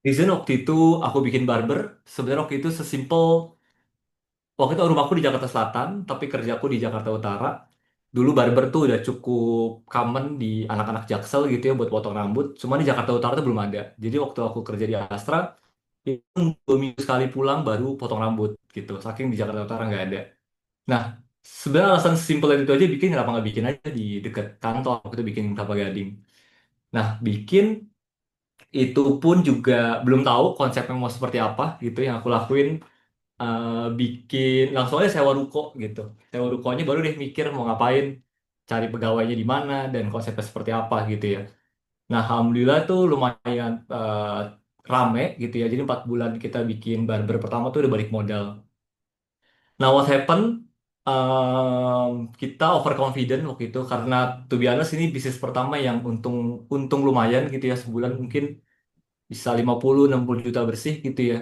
reason waktu itu aku bikin barber, sebenarnya waktu itu sesimpel, waktu itu rumahku di Jakarta Selatan, tapi kerjaku di Jakarta Utara. Dulu barber tuh udah cukup common di anak-anak Jaksel gitu ya buat potong rambut. Cuma di Jakarta Utara tuh belum ada. Jadi waktu aku kerja di Astra, itu 2 minggu sekali pulang baru potong rambut gitu. Saking di Jakarta Utara nggak ada. Nah, sebenarnya alasan simpel itu aja bikin kenapa nggak bikin aja di dekat kantor. Waktu itu bikin Kelapa Gading. Nah, bikin itu pun juga belum tahu konsepnya mau seperti apa gitu yang aku lakuin. Bikin langsung aja sewa ruko gitu. Sewa rukonya baru deh mikir mau ngapain, cari pegawainya di mana dan konsepnya seperti apa gitu ya. Nah, alhamdulillah tuh lumayan rame gitu ya. Jadi 4 bulan kita bikin barber pertama tuh udah balik modal. Nah, what happened? Kita overconfident waktu itu karena to be honest ini bisnis pertama yang untung untung lumayan gitu ya, sebulan mungkin bisa 50-60 juta bersih gitu ya.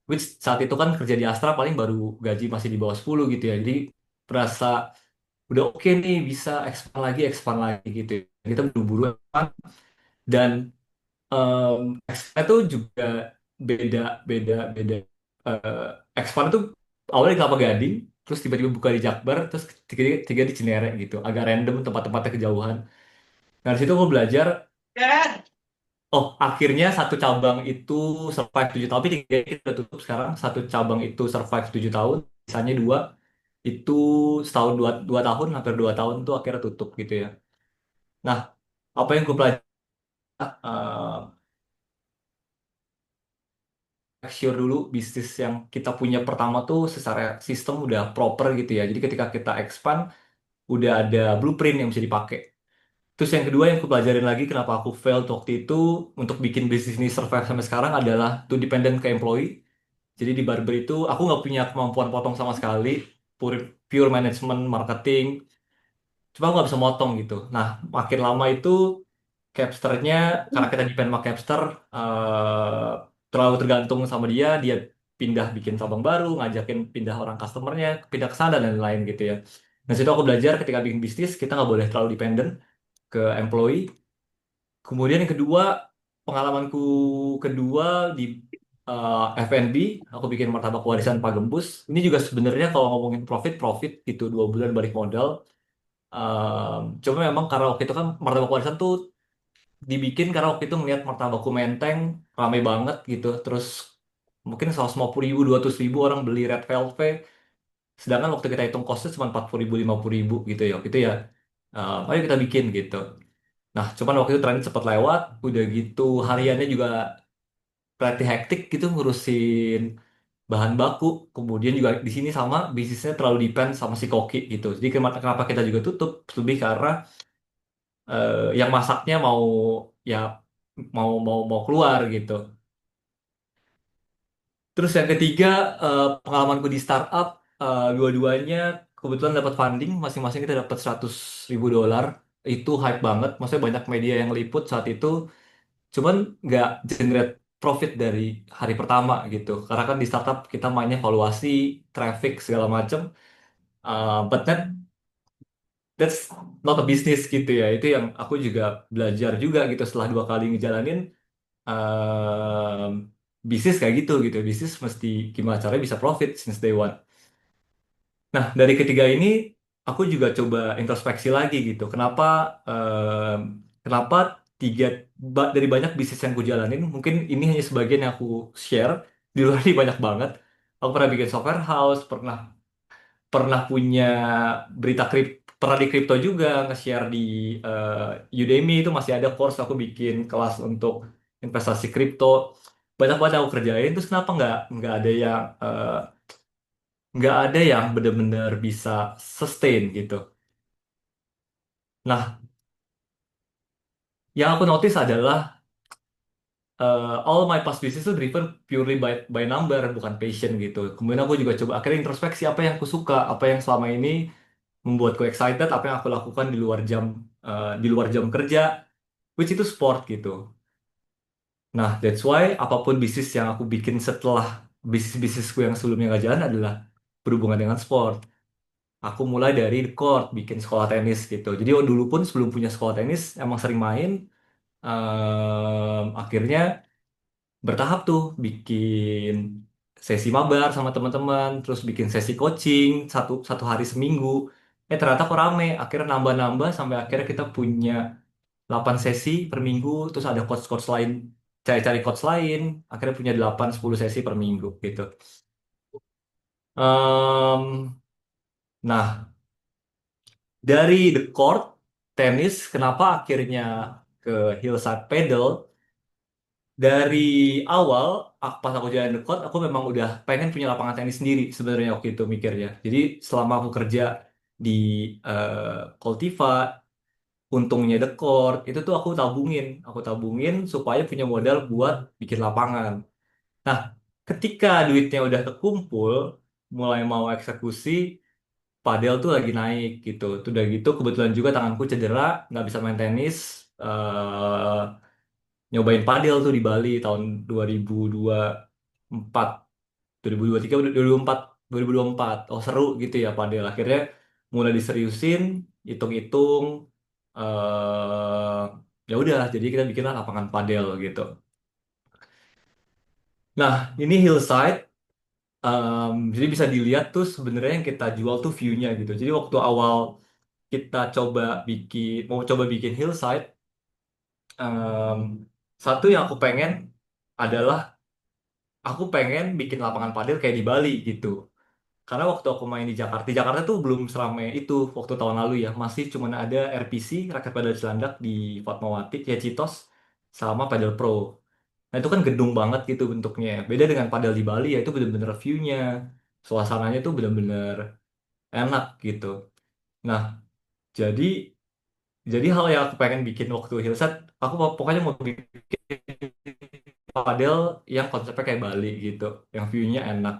Which saat itu kan kerja di Astra paling baru gaji masih di bawah 10 gitu ya. Jadi berasa udah oke nih bisa expand lagi gitu ya. Kita buru-buru expand. Dan um, expand itu juga beda beda. Eh, expand itu awalnya di Kelapa Gading, terus tiba-tiba buka di Jakbar, terus tiga di Cinere gitu. Agak random tempat-tempatnya kejauhan. Nah, di situ gue belajar. Oh, akhirnya satu cabang itu survive 7 tahun, tapi tiga itu udah tutup sekarang. Satu cabang itu survive 7 tahun, sisanya dua itu setahun 2 tahun, hampir 2 tahun tuh akhirnya tutup gitu ya. Nah, apa yang gue pelajari, make sure dulu bisnis yang kita punya pertama tuh secara sistem udah proper gitu ya. Jadi ketika kita expand, udah ada blueprint yang bisa dipakai. Terus yang kedua yang aku pelajarin lagi kenapa aku fail waktu itu untuk bikin bisnis ini survive sampai sekarang adalah to dependent ke employee. Jadi di barber itu aku nggak punya kemampuan potong sama sekali, pure, pure management, marketing. Cuma aku nggak bisa motong gitu. Nah, makin lama itu capsternya, karena kita depend sama capster, eh, terlalu tergantung sama dia, dia pindah bikin cabang baru, ngajakin pindah orang customernya, pindah ke sana dan lain-lain gitu ya. Nah, situ aku belajar ketika bikin bisnis, kita nggak boleh terlalu dependent ke employee. Kemudian yang kedua, pengalamanku kedua di F&B, aku bikin martabak warisan Pak Gembus. Ini juga sebenarnya kalau ngomongin profit gitu 2 bulan balik modal. Cuma memang karena waktu itu kan martabak warisan tuh dibikin karena waktu itu ngeliat martabakku Menteng rame banget gitu. Terus mungkin 150 ribu, 200 ribu orang beli Red Velvet. Sedangkan waktu kita hitung costnya cuma 40 ribu, 50 ribu gitu ya. Waktu itu ya, ayo kita bikin gitu. Nah, cuman waktu itu tren cepat lewat, udah gitu hariannya juga relatif hektik gitu ngurusin bahan baku. Kemudian juga di sini sama bisnisnya terlalu depend sama si koki gitu. Jadi kenapa kita juga tutup lebih karena yang masaknya mau ya mau keluar gitu. Terus yang ketiga, pengalamanku di startup, dua-duanya kebetulan dapat funding, masing-masing kita dapat 100 ribu dolar. Itu hype banget, maksudnya banyak media yang liput saat itu. Cuman nggak generate profit dari hari pertama gitu. Karena kan di startup kita mainnya valuasi, traffic segala macem. But that's not a business gitu ya. Itu yang aku juga belajar juga gitu setelah 2 kali ngejalanin um, bisnis kayak gitu. Bisnis mesti gimana caranya bisa profit since day one. Nah, dari ketiga ini aku juga coba introspeksi lagi gitu. Kenapa tiga dari banyak bisnis yang aku jalanin, mungkin ini hanya sebagian yang aku share. Di luar ini banyak banget. Aku pernah bikin software house, pernah pernah punya pernah di kripto juga nge-share di Udemy itu masih ada course aku bikin kelas untuk investasi kripto. Banyak banget yang aku kerjain. Terus kenapa nggak ada yang benar-benar bisa sustain gitu. Nah, yang aku notice adalah all my past business itu driven purely by number, bukan passion gitu. Kemudian aku juga coba akhirnya introspeksi apa yang aku suka, apa yang selama ini membuatku excited, apa yang aku lakukan di luar jam kerja, which itu sport gitu. Nah, that's why apapun bisnis yang aku bikin setelah bisnis-bisnisku yang sebelumnya nggak jalan adalah berhubungan dengan sport. Aku mulai dari the court, bikin sekolah tenis gitu. Jadi dulu pun sebelum punya sekolah tenis emang sering main. Akhirnya bertahap tuh bikin sesi mabar sama teman-teman, terus bikin sesi coaching satu satu hari seminggu. Ternyata kok rame, akhirnya nambah-nambah sampai akhirnya kita punya 8 sesi per minggu, terus ada coach-coach lain, cari-cari coach lain, akhirnya punya 8 10 sesi per minggu gitu. Nah, dari the court tenis, kenapa akhirnya ke Hillside Paddle? Dari awal, pas aku jalan the court, aku memang udah pengen punya lapangan tenis sendiri sebenarnya waktu itu mikirnya. Jadi selama aku kerja di Coltiva, untungnya the court, itu tuh aku tabungin supaya punya modal buat bikin lapangan. Nah, ketika duitnya udah kekumpul, mulai mau eksekusi, padel tuh lagi naik gitu. Tuh udah gitu kebetulan juga tanganku cedera, nggak bisa main tenis. eh Nyobain padel tuh di Bali tahun 2024, 2023, 2024, 2024. Oh seru gitu ya padel. Akhirnya mulai diseriusin, hitung-hitung. Ya udah, jadi kita bikinlah lapangan padel gitu. Nah, ini hillside. Jadi bisa dilihat tuh sebenarnya yang kita jual tuh view-nya gitu. Jadi waktu awal kita coba bikin hillside, em, satu yang aku pengen adalah aku pengen bikin lapangan padel kayak di Bali gitu. Karena waktu aku main di Jakarta tuh belum seramai itu waktu tahun lalu ya. Masih cuma ada RPC, Raket Padel Cilandak di Fatmawati, ya Citos, sama Padel Pro. Nah itu kan gedung banget gitu bentuknya. Beda dengan padel di Bali ya itu bener-bener view-nya, suasananya tuh bener-bener enak gitu. Nah jadi jadi hal yang aku pengen bikin waktu Hillside, aku pokoknya mau bikin padel yang konsepnya kayak Bali gitu, yang view-nya enak.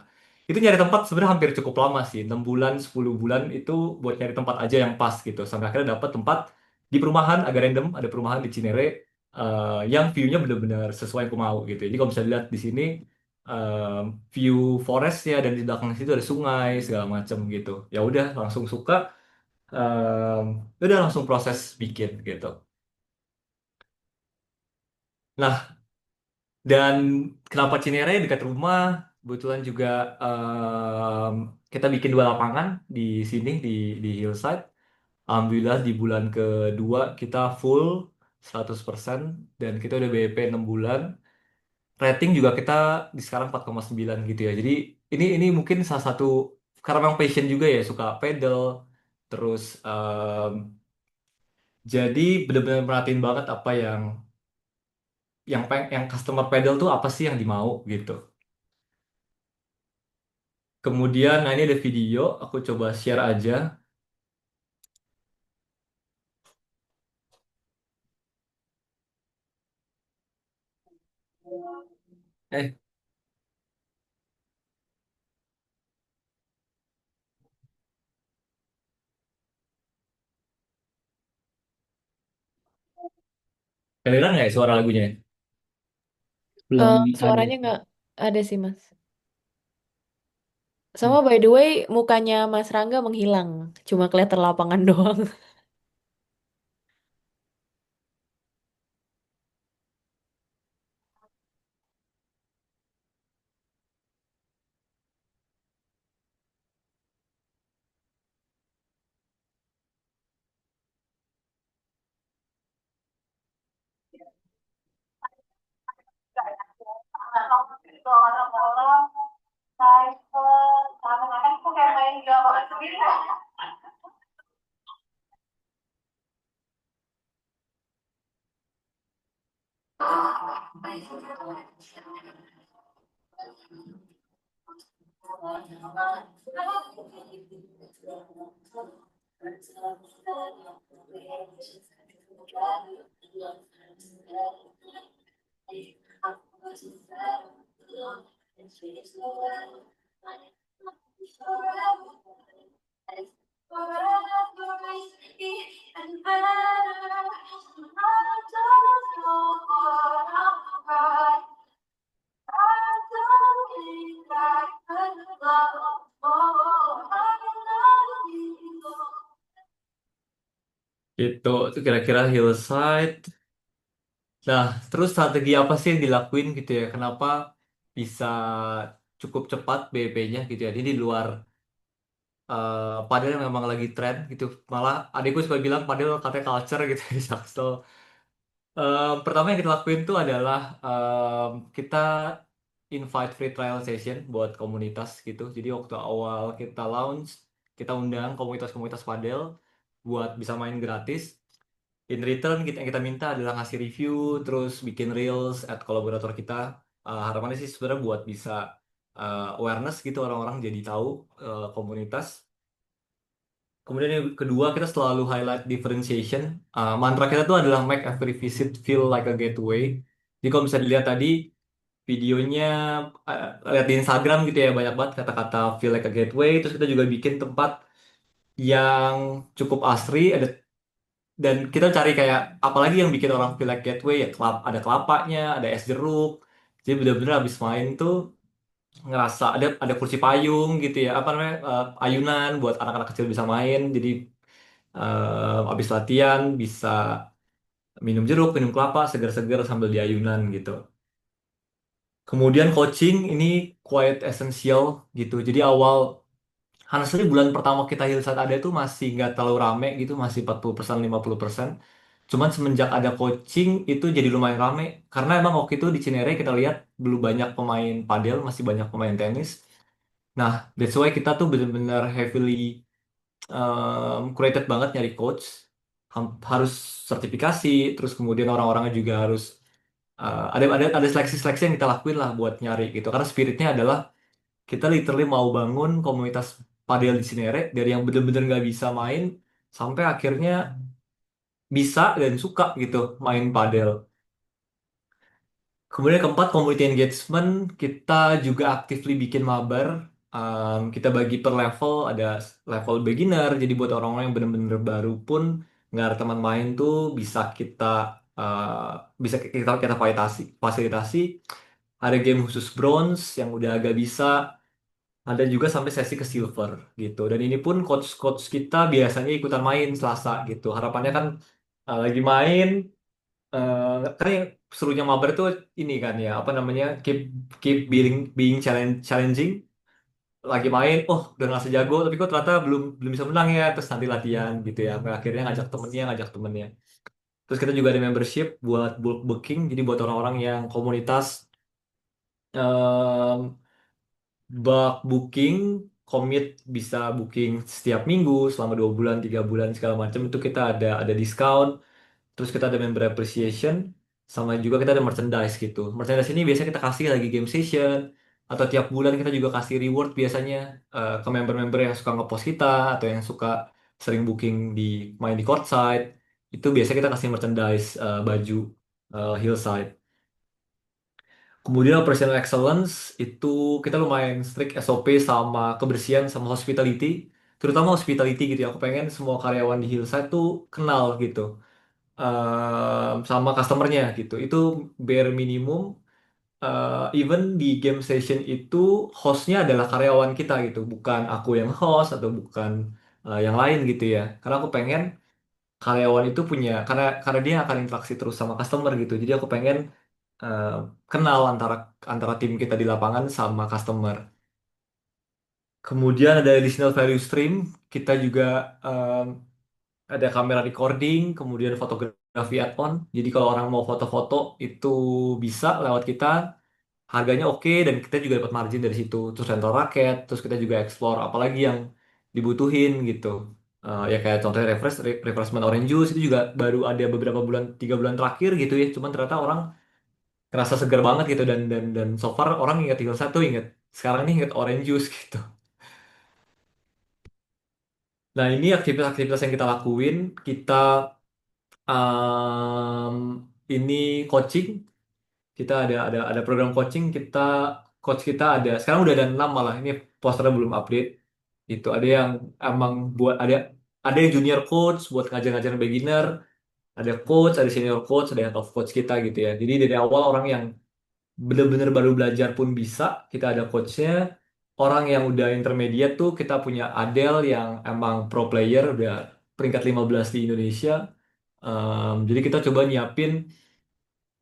Itu nyari tempat sebenarnya hampir cukup lama sih, 6 bulan, 10 bulan itu buat nyari tempat aja yang pas gitu. Sampai akhirnya dapat tempat di perumahan, agak random, ada perumahan di Cinere yang view-nya benar-benar sesuai yang aku mau gitu. Jadi kalau bisa dilihat di sini eh, view forest-nya dan di belakang situ ada sungai segala macam gitu. Ya udah langsung suka, udah langsung proses bikin gitu. Nah, dan kenapa Cinere dekat rumah? Kebetulan juga em, kita bikin dua lapangan di sini di Hillside. Alhamdulillah di bulan kedua kita full 100% dan kita udah BEP 6 bulan. Rating juga kita di sekarang 4,9 gitu ya. Jadi ini mungkin salah satu karena memang passion juga ya suka pedal terus jadi benar-benar merhatiin banget apa yang customer pedal tuh apa sih yang dimau gitu. Kemudian, nah ini ada video, aku coba share aja. Eh, kedengeran nggak ya suara lagunya? Eh, Belum ada. suaranya nggak ada sih, Mas. Sama by the way, mukanya Mas Rangga menghilang. Cuma kelihatan lapangan doang. Itu kira-kira Hillside. Nah, terus strategi apa sih yang dilakuin gitu ya? Kenapa bisa cukup cepat BP-nya gitu ya? Jadi di luar padel yang memang lagi tren gitu. Malah adikku suka bilang padel katanya culture gitu di Jaksel. Pertama yang kita lakuin tuh adalah kita invite free trial session buat komunitas gitu. Jadi waktu awal kita launch, kita undang komunitas-komunitas padel buat bisa main gratis. In return kita yang kita minta adalah ngasih review, terus bikin reels at kolaborator kita. Harapannya sih sebenarnya buat bisa awareness gitu orang-orang jadi tahu komunitas. Kemudian yang kedua, kita selalu highlight differentiation. Mantra kita tuh adalah make every visit feel like a gateway. Jadi kalau bisa dilihat tadi videonya, lihat di Instagram gitu ya, banyak banget kata-kata feel like a gateway. Terus kita juga bikin tempat yang cukup asri, dan kita cari kayak apalagi yang bikin orang feel like gateway ya, ada kelapanya, ada es jeruk. Jadi bener-bener habis main tuh ngerasa ada kursi payung gitu ya, apa namanya, ayunan buat anak-anak kecil bisa main. Jadi habis latihan bisa minum jeruk, minum kelapa, segar-segar sambil di ayunan gitu. Kemudian coaching ini quite essential gitu. Jadi awal, honestly bulan pertama kita Hillside ada tuh masih nggak terlalu rame gitu, masih 40% 50%. Cuman semenjak ada coaching itu jadi lumayan rame. Karena emang waktu itu di Cinere kita lihat belum banyak pemain padel, masih banyak pemain tenis. Nah, that's why kita tuh bener-bener heavily curated banget nyari coach. Harus sertifikasi, terus kemudian orang-orangnya juga harus ada seleksi-seleksi yang kita lakuin lah buat nyari gitu. Karena spiritnya adalah kita literally mau bangun komunitas padel di Cinere dari yang bener-bener nggak bisa main sampai akhirnya bisa dan suka gitu main padel. Kemudian keempat, community engagement. Kita juga actively bikin mabar. Kita bagi per level, ada level beginner. Jadi buat orang-orang yang benar-benar baru pun nggak ada teman main tuh bisa kita fasilitasi. Ada game khusus bronze yang udah agak bisa. Ada juga sampai sesi ke silver gitu. Dan ini pun coach-coach kita biasanya ikutan main Selasa gitu. Harapannya kan lagi main, kan yang serunya mabar tuh ini kan ya, apa namanya, keep keep being challenging. Lagi main, oh udah ngerasa jago tapi kok ternyata belum belum bisa menang ya, terus nanti latihan gitu ya. Sampai akhirnya ngajak temennya. Terus kita juga ada membership buat bulk booking, jadi buat orang-orang yang komunitas em, bulk booking, commit bisa booking setiap minggu selama 2 bulan 3 bulan segala macam, itu kita ada diskon. Terus kita ada member appreciation, sama juga kita ada merchandise gitu. Merchandise ini biasanya kita kasih lagi game session, atau tiap bulan kita juga kasih reward biasanya ke member-member yang suka ngepost kita, atau yang suka sering booking main di courtside. Itu biasanya kita kasih merchandise, baju Hillside. Kemudian operational excellence itu kita lumayan strict SOP sama kebersihan sama hospitality, terutama hospitality gitu ya. Aku pengen semua karyawan di Hillside tuh kenal gitu sama customernya gitu. Itu bare minimum. Even di game session itu hostnya adalah karyawan kita gitu, bukan aku yang host atau bukan yang lain gitu ya. Karena aku pengen karyawan itu punya, karena dia akan interaksi terus sama customer gitu. Jadi aku pengen eh, kenal antara antara tim kita di lapangan sama customer. Kemudian ada additional value stream. Kita juga ada kamera recording, kemudian fotografi add-on. Jadi kalau orang mau foto-foto itu bisa lewat kita, harganya oke, dan kita juga dapat margin dari situ. Terus rental raket, terus kita juga explore apalagi yang dibutuhin gitu. Ya kayak contohnya refreshment orange juice itu juga baru ada beberapa bulan, 3 bulan terakhir gitu ya. Cuman ternyata orang ngerasa segar banget gitu, dan so far orang ingat tinggal satu, ingat sekarang ini ingat orange juice gitu. Nah, ini aktivitas-aktivitas yang kita lakuin. Kita um, ini coaching, kita ada program coaching. Coach kita ada sekarang udah ada 6 malah, ini posternya belum update. Itu ada yang emang buat ada yang junior coach buat ngajar-ngajar beginner, ada coach, ada senior coach, ada head of coach kita gitu ya. Jadi dari awal orang yang bener-bener baru belajar pun bisa, kita ada coachnya. Orang yang udah intermediate tuh kita punya Adele yang emang pro player, udah peringkat 15 di Indonesia. Jadi kita coba nyiapin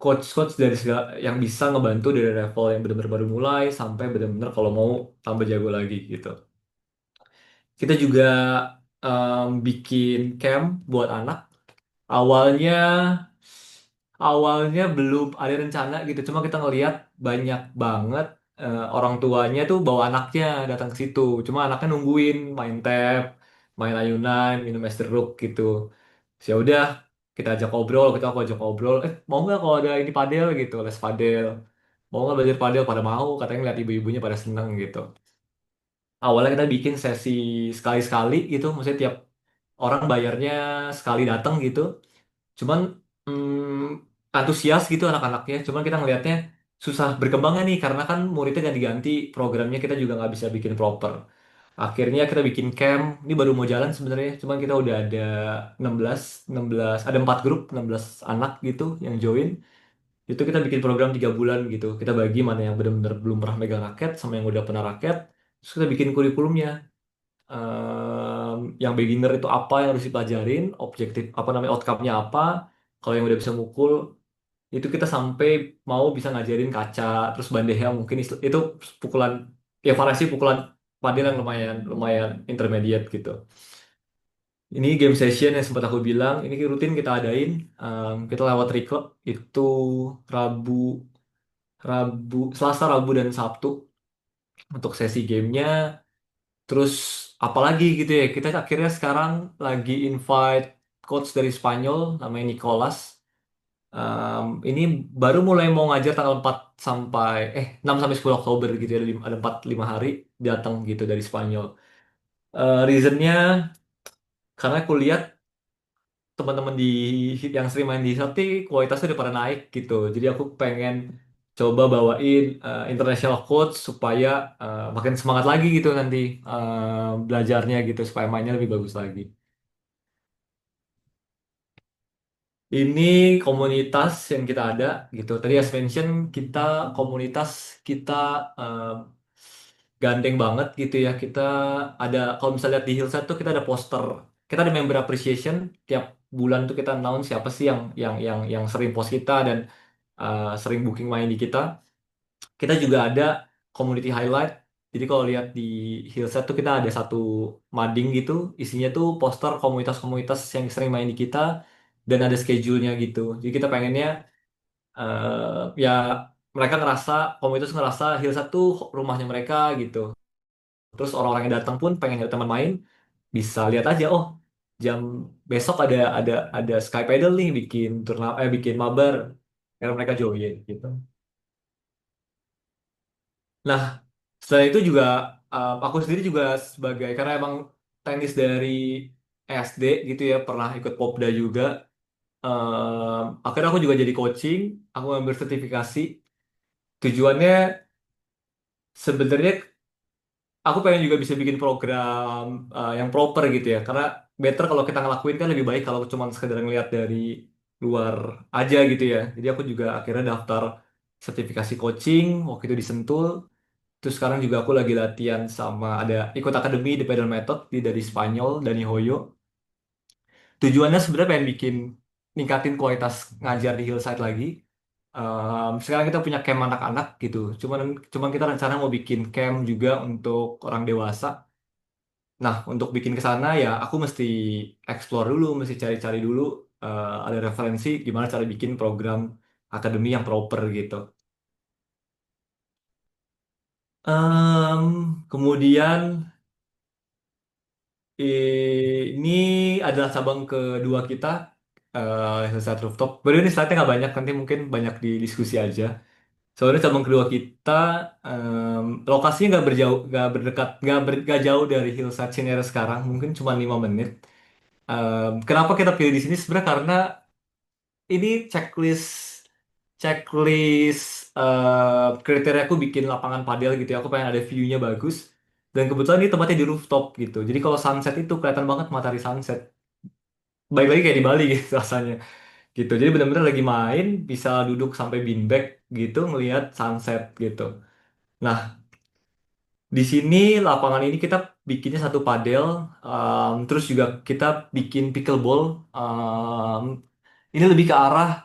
coach-coach dari segala yang bisa ngebantu dari level yang benar-benar baru mulai sampai benar-benar kalau mau tambah jago lagi gitu. Kita juga bikin camp buat anak. Awalnya awalnya belum ada rencana gitu, cuma kita ngelihat banyak banget orang tuanya tuh bawa anaknya datang ke situ. Cuma anaknya nungguin main tab, main ayunan, minum es jeruk gitu. Terus ya udah kita ajak ngobrol, kita aku ajak ngobrol. Mau nggak kalau ada ini padel gitu, les padel. Mau nggak belajar padel pada mau, katanya ngeliat ibu-ibunya pada seneng gitu. Awalnya kita bikin sesi sekali-sekali gitu, maksudnya tiap orang bayarnya sekali datang gitu. Cuman antusias gitu anak-anaknya. Cuman kita ngelihatnya susah berkembangnya nih karena kan muridnya ganti-ganti, programnya kita juga nggak bisa bikin proper. Akhirnya kita bikin camp. Ini baru mau jalan sebenarnya. Cuman kita udah ada 16 ada 4 grup, 16 anak gitu yang join. Itu kita bikin program 3 bulan gitu. Kita bagi mana yang benar-benar belum pernah megang raket sama yang udah pernah raket. Terus kita bikin kurikulumnya. Yang beginner itu apa yang harus dipelajarin, objektif apa namanya outcome-nya apa. Kalau yang udah bisa mukul itu kita sampai mau bisa ngajarin kaca, terus bandeja mungkin itu pukulan ya variasi pukulan padel yang lumayan lumayan intermediate gitu. Ini game session yang sempat aku bilang, ini rutin kita adain. Kita lewat recall itu Rabu, Selasa, Rabu dan Sabtu untuk sesi gamenya. Terus apalagi gitu ya, kita akhirnya sekarang lagi invite coach dari Spanyol namanya Nicolas. Ini baru mulai mau ngajar tanggal 4 sampai 6 sampai 10 Oktober gitu ya, ada 4 5 hari datang gitu dari Spanyol. Reasonnya karena aku lihat teman-teman di yang sering main di Shopee kualitasnya udah pada naik gitu. Jadi aku pengen coba bawain international coach supaya makin semangat lagi gitu nanti belajarnya gitu supaya mainnya lebih bagus lagi. Ini komunitas yang kita ada gitu. Tadi as mention kita komunitas kita eh, gandeng banget gitu ya. Kita ada kalau misalnya lihat di Hillside tuh kita ada poster. Kita ada member appreciation tiap bulan tuh kita announce siapa sih yang sering post kita dan sering booking main di kita. Kita juga ada community highlight. Jadi kalau lihat di Hillside tuh kita ada satu mading gitu, isinya tuh poster komunitas-komunitas yang sering main di kita dan ada schedule-nya gitu. Jadi kita pengennya ya mereka ngerasa komunitas ngerasa Hillside tuh rumahnya mereka gitu. Terus orang-orang yang datang pun pengen ada teman main bisa lihat aja oh jam besok ada Sky Paddle nih bikin mabar. Karena mereka join gitu. Nah, selain itu juga aku sendiri juga sebagai karena emang tenis dari SD gitu ya pernah ikut Popda juga. Akhirnya aku juga jadi coaching, aku ngambil sertifikasi. Tujuannya sebenarnya aku pengen juga bisa bikin program yang proper gitu ya. Karena better kalau kita ngelakuin kan lebih baik kalau cuma sekedar ngeliat dari luar aja gitu ya. Jadi aku juga akhirnya daftar sertifikasi coaching waktu itu di Sentul. Terus sekarang juga aku lagi latihan sama ada ikut akademi The Pedal Method dari Spanyol Dani Hoyo. Tujuannya sebenarnya pengen bikin ningkatin kualitas ngajar di Hillside lagi. Sekarang kita punya camp anak-anak gitu. Cuman kita rencana mau bikin camp juga untuk orang dewasa. Nah, untuk bikin ke sana ya aku mesti explore dulu, mesti cari-cari dulu ada referensi gimana cara bikin program akademi yang proper gitu. Kemudian ini adalah cabang kedua kita, Hillside Rooftop. Baru ini slide-nya nggak banyak, nanti mungkin banyak di diskusi aja. Soalnya cabang kedua kita, lokasinya nggak berdekat, nggak jauh dari Hillside Cinere sekarang, mungkin cuma 5 menit. Kenapa kita pilih di sini? Sebenarnya karena ini checklist kriteria aku bikin lapangan padel gitu ya. Aku pengen ada view-nya bagus. Dan kebetulan ini tempatnya di rooftop gitu. Jadi kalau sunset itu kelihatan banget matahari sunset. Baik lagi kayak di Bali gitu rasanya. Gitu. Jadi benar-benar lagi main, bisa duduk sampai beanbag gitu, ngelihat sunset gitu. Nah, di sini lapangan ini kita bikinnya satu padel, terus juga kita bikin pickleball. Ini lebih ke arah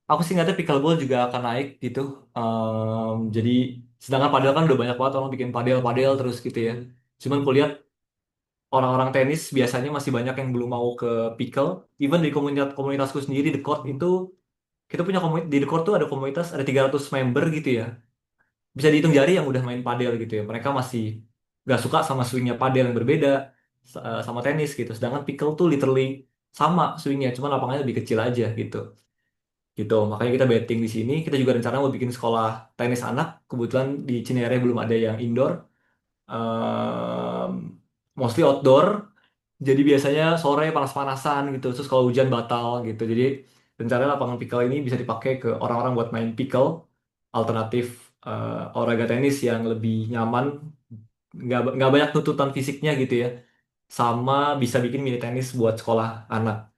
aku sih nggak pickleball juga akan naik gitu. Jadi sedangkan padel kan udah banyak banget orang bikin padel terus gitu ya. Cuman kulihat orang-orang tenis biasanya masih banyak yang belum mau ke pickle. Even di komunitasku sendiri di court itu kita punya di The Court tuh ada komunitas ada 300 member gitu ya. Bisa dihitung jari yang udah main padel gitu ya. Mereka masih gak suka sama swingnya padel yang berbeda sama tenis gitu. Sedangkan pickle tuh literally sama swingnya, cuma lapangannya lebih kecil aja gitu. Gitu. Makanya kita betting di sini. Kita juga rencana mau bikin sekolah tenis anak. Kebetulan di Cinere belum ada yang indoor. Ehm, Mostly outdoor. Jadi biasanya sore panas-panasan gitu. Terus kalau hujan batal gitu. Jadi rencana lapangan pickle ini bisa dipakai ke orang-orang buat main pickle. Alternatif olahraga tenis yang lebih nyaman. Nggak banyak tuntutan fisiknya gitu ya. Sama bisa bikin mini tenis buat sekolah anak.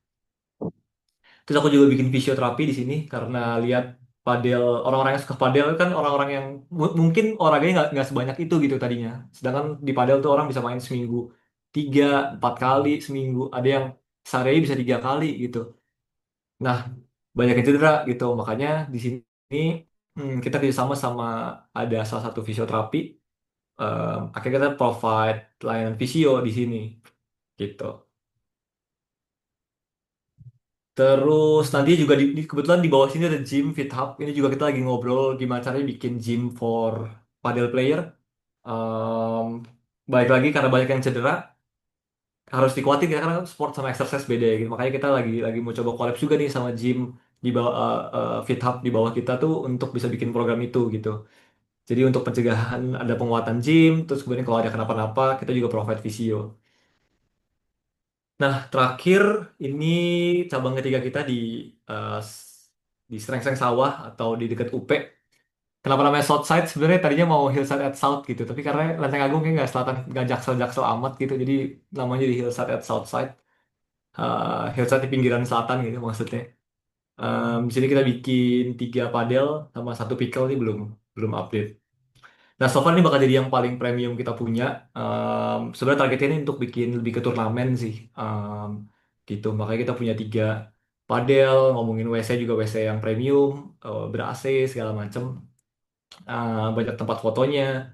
Terus aku juga bikin fisioterapi di sini karena lihat padel orang-orang yang suka padel kan orang-orang yang mungkin olahraganya nggak sebanyak itu gitu tadinya. Sedangkan di padel tuh orang bisa main seminggu 3 4 kali seminggu. Ada yang sehari bisa 3 kali gitu. Nah banyak yang cedera gitu. Makanya di sini kita kerjasama sama ada salah satu fisioterapi. Akhirnya kita provide layanan visio di sini gitu. Terus nanti juga kebetulan di bawah sini ada gym Fit Hub. Ini juga kita lagi ngobrol gimana caranya bikin gym for padel player. Em, Baik lagi karena banyak yang cedera harus dikuatin ya karena sport sama exercise beda ya gitu. Makanya kita lagi mau coba collab juga nih sama gym di bawah Fit Hub di bawah kita tuh untuk bisa bikin program itu gitu. Jadi untuk pencegahan ada penguatan gym, terus kemudian kalau ada kenapa-napa kita juga provide visio. Nah, terakhir ini cabang ketiga kita di Serengseng Sawah atau di dekat UP. Kenapa namanya Southside? Sebenarnya tadinya mau Hillside at South gitu, tapi karena Lenteng Agung kayak nggak selatan, nggak jaksel-jaksel amat gitu, jadi namanya di Hillside at Southside. Hillside di pinggiran selatan gitu maksudnya. Di sini kita bikin 3 padel sama 1 pickle nih belum belum update. Nah, so far ini bakal jadi yang paling premium kita punya. Sebenarnya targetnya ini untuk bikin lebih ke turnamen sih. Gitu. Makanya kita punya 3 padel, ngomongin WC juga WC yang premium, ber-AC segala macem. Banyak tempat fotonya.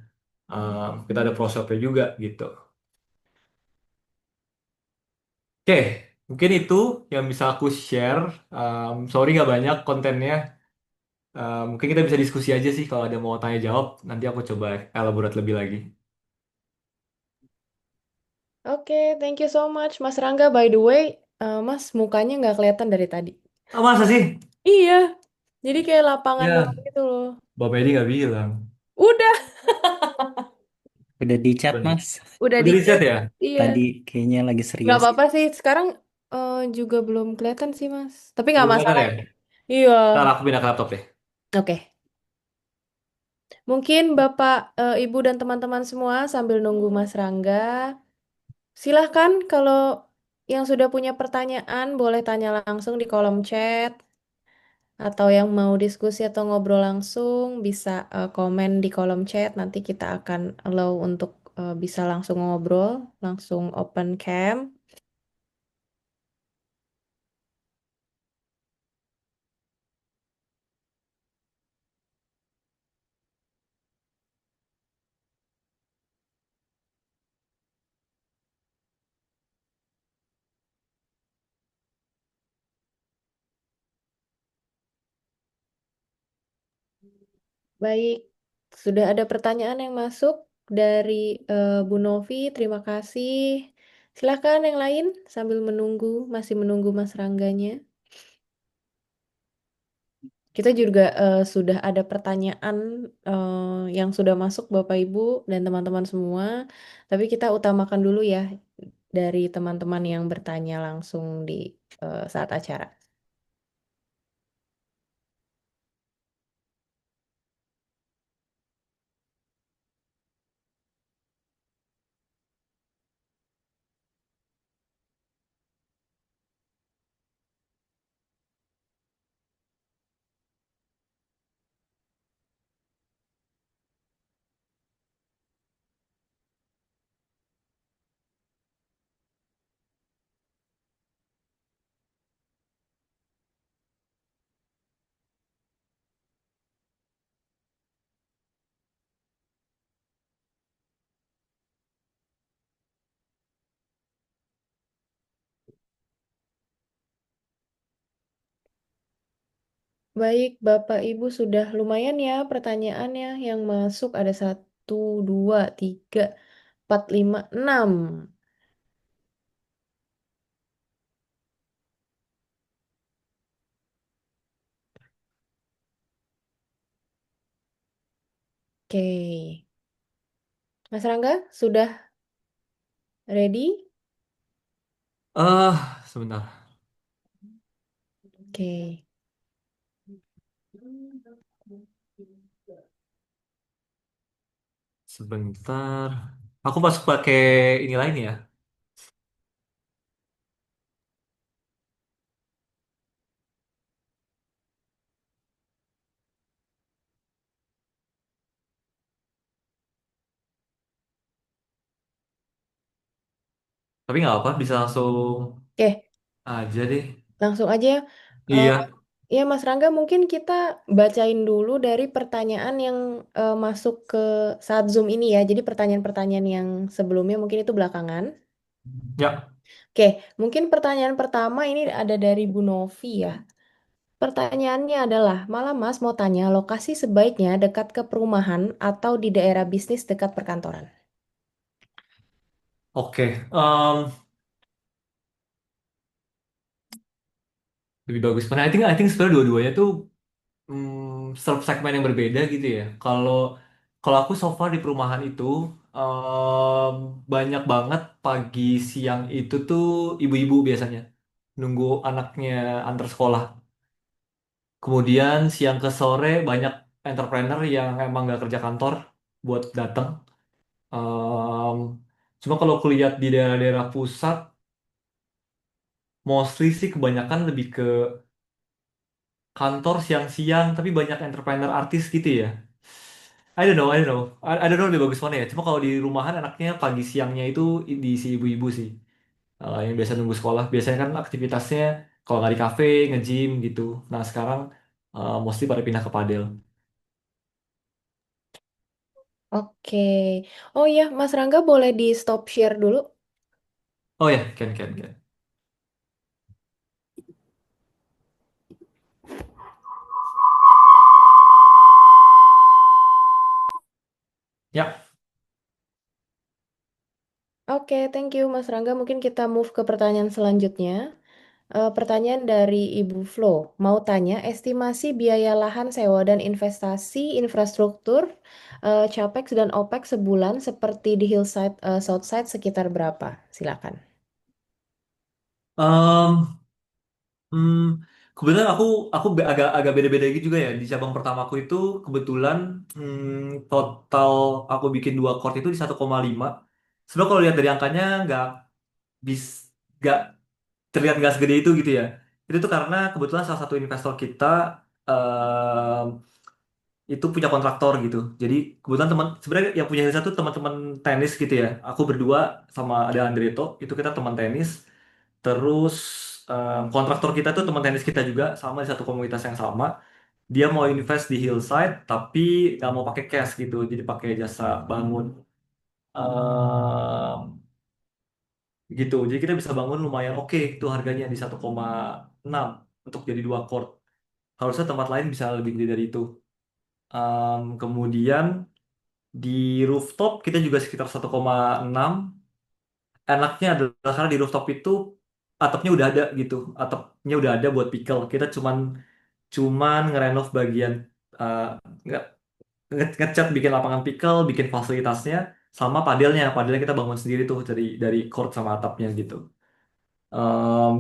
Kita ada pro shopnya juga gitu. Oke, mungkin itu yang bisa aku share. Sorry nggak banyak kontennya. Mungkin kita bisa diskusi aja sih kalau ada mau tanya jawab. Nanti aku coba elaborate lebih lagi. Oke, thank you so much, Mas Rangga. By the way, Mas mukanya nggak kelihatan dari tadi. Masa sih? Iya, jadi kayak lapangan banget Ya, gitu loh. Bapak Edi nggak bilang. Udah, Udah di chat, Bener. Mas. udah Udah di di chat chat. ya? Iya, Tadi kayaknya lagi nggak serius. apa-apa sih. Sekarang juga belum kelihatan sih, Mas. Tapi nggak Belum kelihatan masalah. ya? Iya. Ntar aku pindah ke laptop deh. Oke. Mungkin Bapak, Ibu, dan teman-teman semua sambil nunggu Mas Rangga, silahkan kalau yang sudah punya pertanyaan boleh tanya langsung di kolom chat, atau yang mau diskusi atau ngobrol langsung bisa komen di kolom chat. Nanti kita akan allow untuk bisa langsung ngobrol, langsung open cam. Baik, sudah ada pertanyaan yang masuk dari Bu Novi. Terima kasih. Silahkan yang lain sambil menunggu, masih menunggu Mas Rangganya. Kita juga sudah ada pertanyaan yang sudah masuk Bapak Ibu dan teman-teman semua. Tapi kita utamakan dulu ya dari teman-teman yang bertanya langsung di saat acara. Baik, Bapak Ibu sudah lumayan ya pertanyaannya yang masuk ada 1, 2, 3, 4, 5, 6. Oke, Mas Rangga sudah ready? Sebentar. Oke. Sebentar. Aku masuk pakai ini lain ya. Tapi nggak apa, bisa langsung Oke, aja deh. langsung aja ya. Eh, Iya. ya, Mas Rangga, mungkin kita bacain dulu dari pertanyaan yang masuk ke saat Zoom ini ya. Jadi pertanyaan-pertanyaan yang sebelumnya mungkin itu belakangan. Ya. Oke, mungkin pertanyaan pertama ini ada dari Bu Novi ya. Pertanyaannya adalah, malam Mas mau tanya lokasi sebaiknya dekat ke perumahan atau di daerah bisnis dekat perkantoran? Oke. Lebih bagus mana? I think sebenarnya dua-duanya tuh sub segmen yang berbeda gitu ya. Kalau kalau aku so far di perumahan itu banyak banget pagi siang itu tuh ibu-ibu biasanya nunggu anaknya antar sekolah. Kemudian siang ke sore banyak entrepreneur yang emang nggak kerja kantor buat datang. Em, Cuma kalau kulihat di daerah-daerah pusat, mostly sih kebanyakan lebih ke kantor siang-siang, tapi banyak entrepreneur artis gitu ya. I don't know lebih bagus mana ya. Cuma kalau di rumahan anaknya pagi siangnya itu diisi ibu-ibu sih. Yang biasa nunggu sekolah. Biasanya kan aktivitasnya kalau nggak di kafe, nge-gym gitu. Nah sekarang mostly pada pindah ke padel. Oke. Oh iya, Mas Rangga boleh di stop share dulu. Oh ya, can. Ya. Oke, thank you Mas Rangga. Mungkin kita move ke pertanyaan selanjutnya. Pertanyaan dari Ibu Flo. Mau tanya, estimasi biaya lahan sewa dan investasi infrastruktur, CAPEX dan OPEX sebulan seperti di Hillside, Southside sekitar berapa? Silakan. Em, hmm, Kebetulan aku agak agak beda-beda gitu juga ya. Di cabang pertamaku itu kebetulan total aku bikin dua court itu di 1,5. Sebenarnya kalau lihat dari angkanya bis nggak terlihat nggak segede itu gitu ya. Itu tuh karena kebetulan salah satu investor kita em, itu punya kontraktor gitu. Jadi kebetulan teman sebenarnya yang punya Hilsa tuh teman-teman tenis gitu ya. Aku berdua sama ada Andreto itu kita teman tenis. Terus kontraktor kita tuh teman tenis kita juga sama di satu komunitas yang sama. Dia mau invest di Hillside tapi nggak mau pakai cash gitu. Jadi pakai jasa bangun. Gitu. Jadi kita bisa bangun lumayan oke itu harganya di 1,6 untuk jadi dua court. Harusnya tempat lain bisa lebih gede dari itu. Kemudian di rooftop kita juga sekitar 1,6. Enaknya adalah karena di rooftop itu atapnya udah ada gitu. Atapnya udah ada buat pickle. Kita cuman ngerenov bagian uh, nge- ngecat bikin lapangan pickle, bikin fasilitasnya sama padelnya. Padelnya kita bangun sendiri tuh dari court sama atapnya gitu.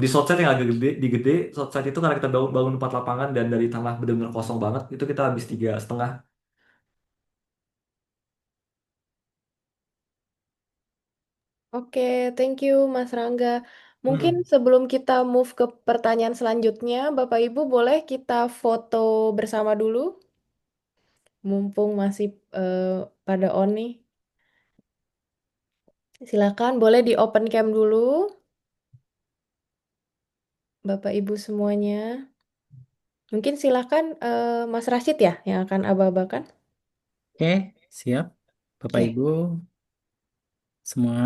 Di Southside yang agak gede, di gede, Southside itu karena kita bangun 4 lapangan dan dari tanah benar-benar kosong banget, itu kita habis 3,5. Oke, thank you Mas Rangga. Mungkin Mm-mm. sebelum kita move ke pertanyaan selanjutnya, Bapak Ibu boleh kita foto bersama dulu, mumpung masih pada on nih. Silakan, boleh di open cam dulu, Bapak Ibu semuanya. Mungkin silakan Mas Rashid ya yang akan abah-abahkan. Oke, siap. Bapak Oke, Ibu, semua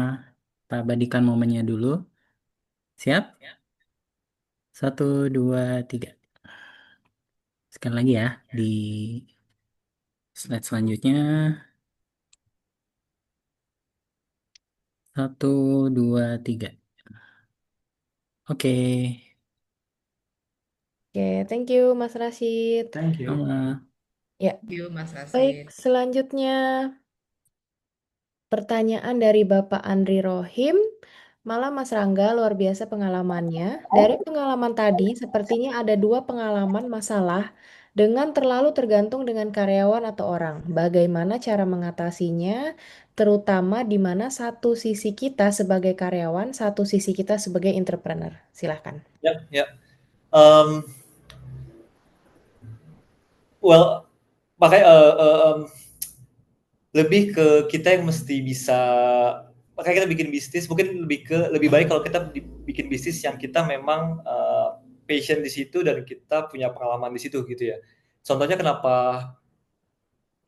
kita abadikan momennya dulu. Siap? Satu, dua, tiga. Sekali lagi ya, di slide selanjutnya. 1, 2, 3. Oke. Oke, thank you Mas Rashid. Thank you. Ya, Thank you, Mas baik. Rasid. Selanjutnya pertanyaan dari Bapak Andri Rohim. Malam Mas Rangga, luar biasa pengalamannya. Dari pengalaman tadi, sepertinya ada dua pengalaman masalah dengan terlalu tergantung dengan karyawan atau orang. Bagaimana cara mengatasinya, terutama di mana satu sisi kita sebagai karyawan, satu sisi kita sebagai entrepreneur. Silahkan. Ya. Well, makanya lebih ke kita yang mesti bisa, makanya kita bikin bisnis mungkin lebih baik kalau kita bikin bisnis yang kita memang passion di situ dan kita punya pengalaman di situ gitu ya. Contohnya kenapa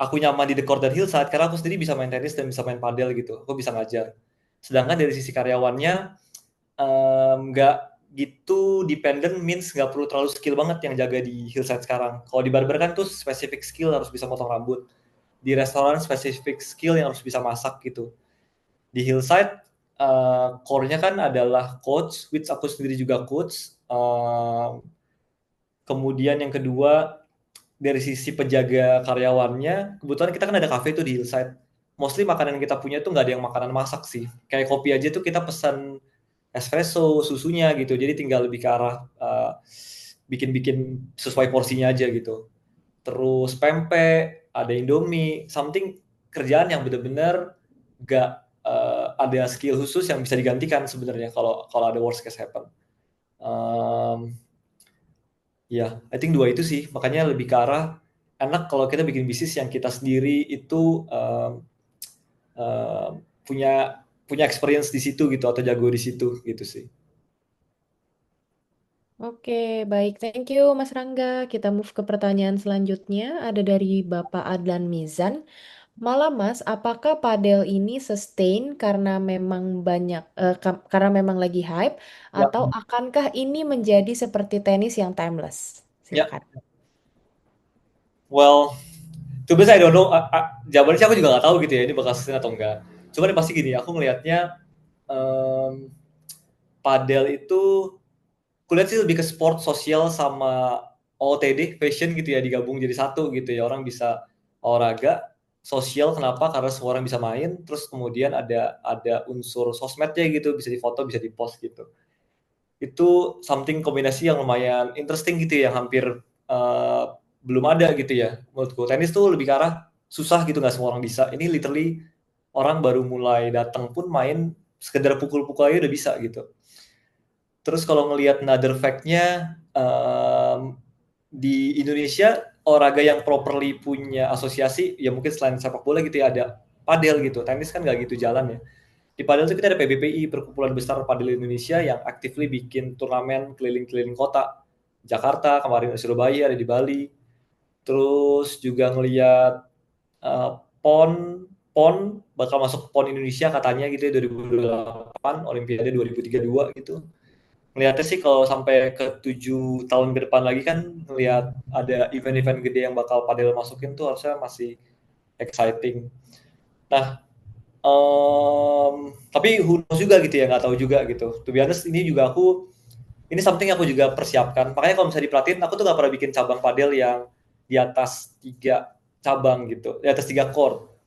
aku nyaman di The Court dan Hillside karena aku sendiri bisa main tenis dan bisa main padel gitu. Aku bisa ngajar. Sedangkan dari sisi karyawannya nggak gitu dependent, means nggak perlu terlalu skill banget yang jaga di Hillside sekarang. Kalau di barber kan tuh spesifik skill harus bisa potong rambut. Di restoran spesifik skill yang harus bisa masak gitu. Di Hillside core-nya kan adalah coach, which aku sendiri juga coach. Kemudian yang kedua dari sisi penjaga karyawannya, kebetulan kita kan ada cafe tuh di Hillside. Mostly makanan yang kita punya tuh nggak ada yang makanan masak sih. Kayak kopi aja tuh kita pesan espresso, susunya gitu. Jadi tinggal lebih ke arah bikin-bikin sesuai porsinya aja gitu. Terus pempek, ada Indomie, something kerjaan yang benar-benar gak ada skill khusus yang bisa digantikan sebenarnya kalau ada worst case happen. Ya, I think dua itu sih. Makanya lebih ke arah enak kalau kita bikin bisnis yang kita sendiri itu punya experience di situ gitu atau jago di situ gitu sih. Oke, baik. Thank you, Mas Rangga. Kita move ke pertanyaan selanjutnya. Ada dari Bapak Adlan Mizan. Malam, Mas, apakah padel ini sustain karena memang karena memang lagi hype, Ya, atau akankah ini menjadi seperti tenis yang timeless? ya. Silakan. Well, to be honest, I don't know. Jawabannya sih aku juga nggak tahu gitu ya, ini bakal sustain atau enggak. Cuman pasti gini, aku ngelihatnya padel itu kulihat sih lebih ke sport sosial sama OOTD fashion gitu ya, digabung jadi satu gitu ya. Orang bisa olahraga sosial, kenapa? Karena semua orang bisa main, terus kemudian ada unsur sosmednya gitu, bisa difoto, bisa dipost gitu. Itu something kombinasi yang lumayan interesting gitu ya, yang hampir belum ada gitu ya menurutku. Tenis tuh lebih ke arah susah gitu, nggak semua orang bisa. Ini literally orang baru mulai datang pun main sekedar pukul-pukul aja udah bisa gitu. Terus kalau ngelihat another fact-nya, di Indonesia olahraga yang properly punya asosiasi ya mungkin selain sepak bola gitu ya, ada padel gitu. Tenis kan nggak gitu jalan ya. Di padel itu kita ada PBPI, Perkumpulan Besar Padel Indonesia, yang actively bikin turnamen keliling-keliling kota. Jakarta, kemarin di Surabaya, ada di Bali. Terus juga ngelihat PON bakal masuk PON Indonesia katanya gitu ya 2028, Olimpiade 2032 gitu. Ngelihatnya sih kalau sampai ke 7 tahun ke depan lagi kan, ngelihat ada event-event gede yang bakal padel masukin tuh harusnya masih exciting. Nah, tapi who knows juga gitu ya, nggak tahu juga gitu. To be honest, ini something aku juga persiapkan. Makanya kalau misalnya diperhatiin, aku tuh nggak pernah bikin cabang padel yang di atas 3 cabang gitu, di atas 3 court.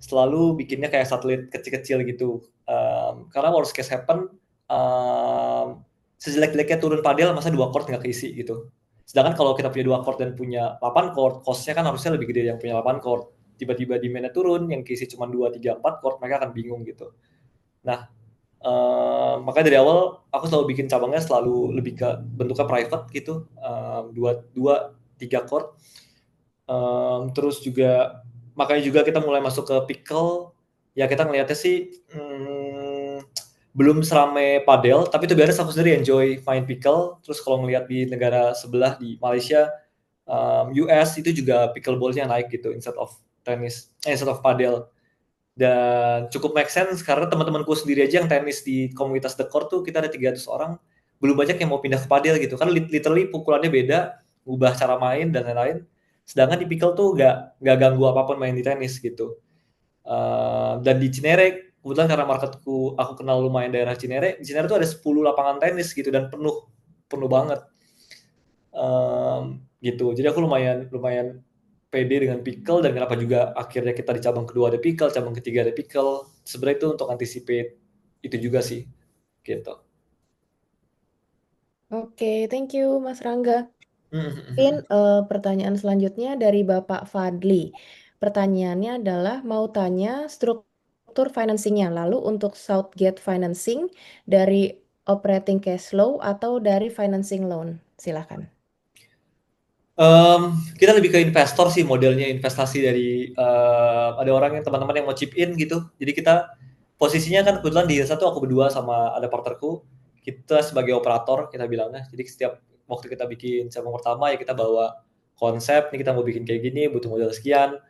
Selalu bikinnya kayak satelit kecil-kecil gitu. Karena worst case happen, sejelek-jeleknya turun padel, masa 2 court nggak keisi gitu. Sedangkan kalau kita punya 2 court dan punya 8 court, cost-nya kan harusnya lebih gede yang punya 8 court. Tiba-tiba demand-nya turun, yang keisi cuma 2, 3, 4 court, mereka akan bingung gitu. Nah, makanya dari awal aku selalu bikin cabangnya selalu lebih ke bentuknya private gitu, 2, 3 court. Terus juga makanya juga kita mulai masuk ke pickle, ya kita ngelihatnya sih belum serame padel, tapi itu biasa aku sendiri enjoy main pickle. Terus kalau ngelihat di negara sebelah di Malaysia, US itu juga pickleball-nya naik gitu instead of padel. Dan cukup make sense karena teman-temanku sendiri aja yang tenis di komunitas The Court tuh kita ada 300 orang, belum banyak yang mau pindah ke padel gitu. Kan literally pukulannya beda, ngubah cara main dan lain-lain. Sedangkan di Pickle tuh nggak ganggu apapun main di tenis gitu. Dan di Cinere kebetulan karena marketku aku kenal lumayan daerah Cinere, di Cinere tuh ada 10 lapangan tenis gitu dan penuh penuh banget. Gitu. Jadi aku lumayan lumayan pede dengan Pickle dan kenapa juga akhirnya kita di cabang kedua ada Pickle, cabang ketiga ada Pickle. Sebenarnya itu untuk anticipate itu juga sih. Gitu. Oke, thank you Mas Rangga. Mungkin Mhm. pertanyaan selanjutnya dari Bapak Fadli. Pertanyaannya adalah mau tanya struktur financingnya. Lalu untuk Southgate Financing dari operating cash flow atau dari financing loan? Silakan. Kita lebih ke investor sih modelnya investasi dari ada orang yang teman-teman yang mau chip in gitu. Jadi kita posisinya kan kebetulan di satu aku berdua sama ada partnerku. Kita sebagai operator kita bilangnya. Jadi setiap waktu kita bikin cabang pertama ya kita bawa konsep. Nih kita mau bikin kayak gini, butuh modal sekian,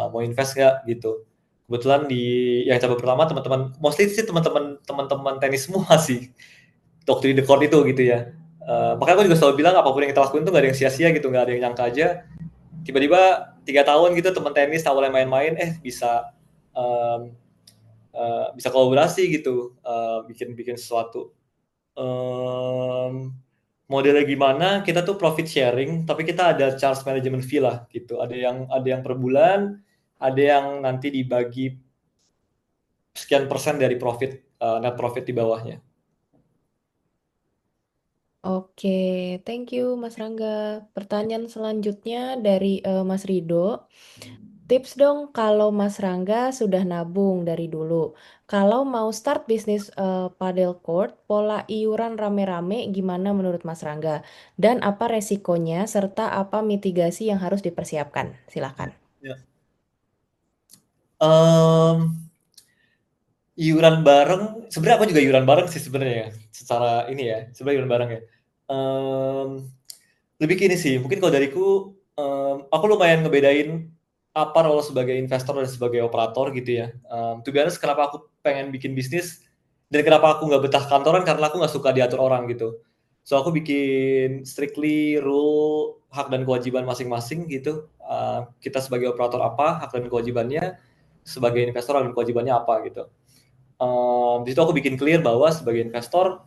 mau invest nggak gitu. Kebetulan di yang cabang pertama teman-teman, mostly sih teman-teman tenis semua sih. Waktu di the court itu gitu ya. Makanya aku juga selalu bilang apapun yang kita lakuin tuh gak ada yang sia-sia gitu, gak ada yang nyangka aja tiba-tiba 3 tahun gitu teman tenis awalnya main-main bisa um, bisa kolaborasi gitu, bikin sesuatu. Modelnya gimana? Kita tuh profit sharing, tapi kita ada charge management fee lah gitu. Ada yang per bulan, ada yang nanti dibagi sekian persen dari profit, net profit di bawahnya. Oke, thank you Mas Rangga. Pertanyaan selanjutnya dari Mas Rido. Tips dong kalau Mas Rangga sudah nabung dari dulu. Kalau mau start bisnis padel court, pola iuran rame-rame gimana menurut Mas Rangga? Dan apa resikonya serta apa mitigasi yang harus dipersiapkan? Silakan. Ya. Iuran bareng, sebenarnya aku juga iuran bareng sih sebenarnya, secara ini ya, sebenarnya iuran bareng ya. Um, Lebih ke ini sih, mungkin kalau dariku, aku lumayan ngebedain apa role sebagai investor dan sebagai operator gitu ya. To be honest, kenapa aku pengen bikin bisnis dan kenapa aku nggak betah kantoran karena aku nggak suka diatur orang gitu. So aku bikin strictly rule hak dan kewajiban masing-masing gitu. Kita sebagai operator apa hak dan kewajibannya, sebagai investor hak dan kewajibannya apa gitu. Di situ aku bikin clear bahwa sebagai investor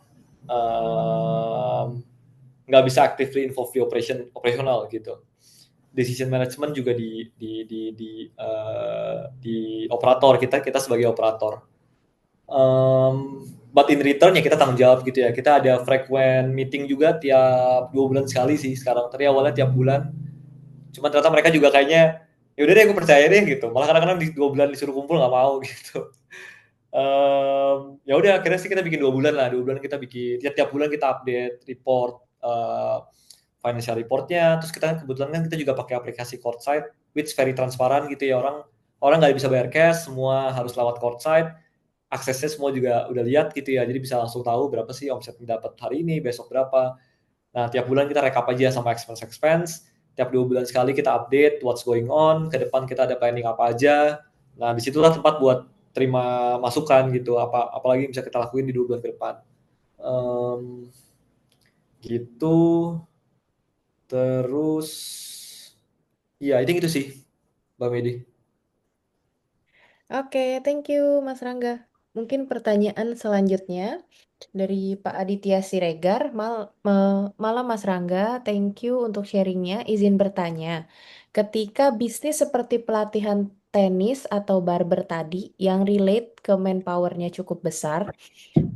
nggak bisa actively involve di operasional gitu. Decision management juga di operator kita sebagai operator. But in return ya kita tanggung jawab gitu ya. Kita ada frequent meeting juga tiap 2 bulan sekali sih sekarang. Tadi awalnya tiap bulan. Cuma ternyata mereka juga kayaknya ya udah deh aku percaya deh gitu. Malah kadang-kadang di 2 bulan disuruh kumpul nggak mau gitu. Ya udah akhirnya sih kita bikin 2 bulan lah. 2 bulan kita bikin ya tiap bulan kita update report financial reportnya. Terus kita kebetulan kan kita juga pakai aplikasi Courtside, which very transparan gitu ya, orang orang nggak bisa bayar cash, semua harus lewat Courtside. Aksesnya semua juga udah lihat gitu ya, jadi bisa langsung tahu berapa sih omset yang dapat hari ini, besok berapa. Nah tiap bulan kita rekap aja sama expense. Tiap 2 bulan sekali kita update what's going on, ke depan kita ada planning apa aja. Nah disitulah tempat buat terima masukan gitu, apalagi yang bisa kita lakuin di 2 bulan ke depan. Gitu. Terus iya, I think itu sih, Mbak Medi. Oke, thank you Mas Rangga. Mungkin pertanyaan selanjutnya dari Pak Aditya Siregar. Malam Mas Rangga, thank you untuk sharingnya. Izin bertanya, ketika bisnis seperti pelatihan tenis atau barber tadi yang relate ke manpowernya cukup besar,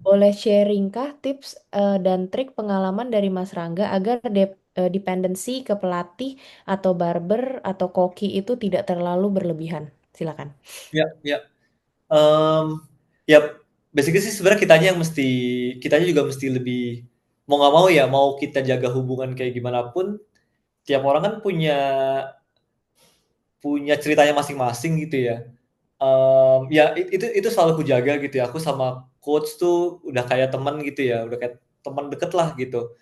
boleh sharingkah tips dan trik pengalaman dari Mas Rangga agar dependensi ke pelatih atau barber atau koki itu tidak terlalu berlebihan? Silakan. Ya, ya. Ya, basically sih sebenarnya kitanya juga mesti lebih mau nggak mau ya, mau kita jaga hubungan kayak gimana pun, tiap orang kan punya punya ceritanya masing-masing gitu ya. Ya itu selalu aku jaga gitu ya. Aku sama coach tuh udah kayak teman gitu ya, udah kayak teman deket lah gitu.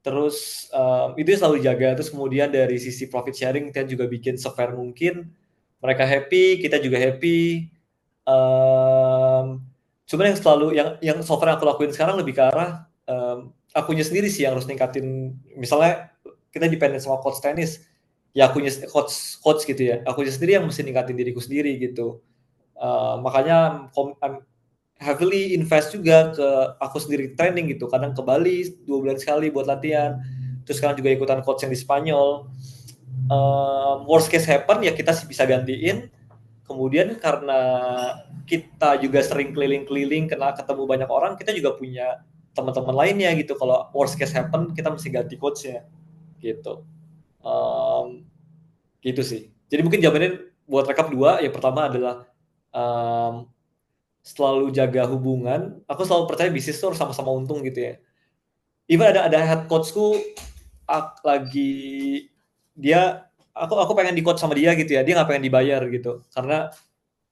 Terus itu selalu jaga. Terus kemudian dari sisi profit sharing kita juga bikin se-fair mungkin. Mereka happy, kita juga happy. Cuman yang selalu yang so far yang aku lakuin sekarang lebih ke arah akunya sendiri sih yang harus ningkatin. Misalnya kita dependent sama coach tenis. Ya akunya coach gitu ya. Akunya sendiri yang mesti ningkatin diriku sendiri gitu. Makanya I'm heavily invest juga ke aku sendiri training gitu. Kadang ke Bali 2 bulan sekali buat latihan. Terus sekarang juga ikutan coach yang di Spanyol. Worst case happen ya kita bisa gantiin. Kemudian karena kita juga sering keliling-keliling, ketemu banyak orang, kita juga punya teman-teman lainnya gitu. Kalau worst case happen, kita mesti ganti coachnya gitu. Gitu sih. Jadi mungkin jawabannya buat rekap 2, yang pertama adalah selalu jaga hubungan. Aku selalu percaya bisnis tuh harus sama-sama untung gitu ya. Even ada head coachku lagi aku pengen di coach sama dia gitu ya. Dia nggak pengen dibayar gitu. Karena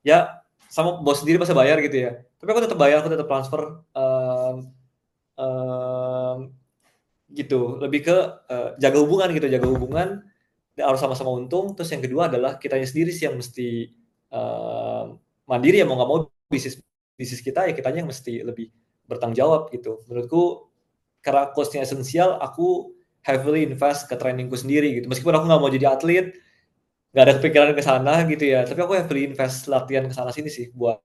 ya sama bos sendiri masa bayar gitu ya. Tapi aku tetap bayar, aku tetap transfer gitu. Lebih ke jaga hubungan gitu, jaga hubungan harus sama-sama untung. Terus yang kedua adalah kitanya sendiri sih yang mesti mandiri ya, mau nggak mau bisnis kita ya kitanya yang mesti lebih bertanggung jawab gitu. Menurutku karena coachnya esensial, aku heavily invest ke trainingku sendiri gitu. Meskipun aku nggak mau jadi atlet, nggak ada kepikiran ke sana gitu ya. Tapi aku heavily invest latihan ke sana sini sih buat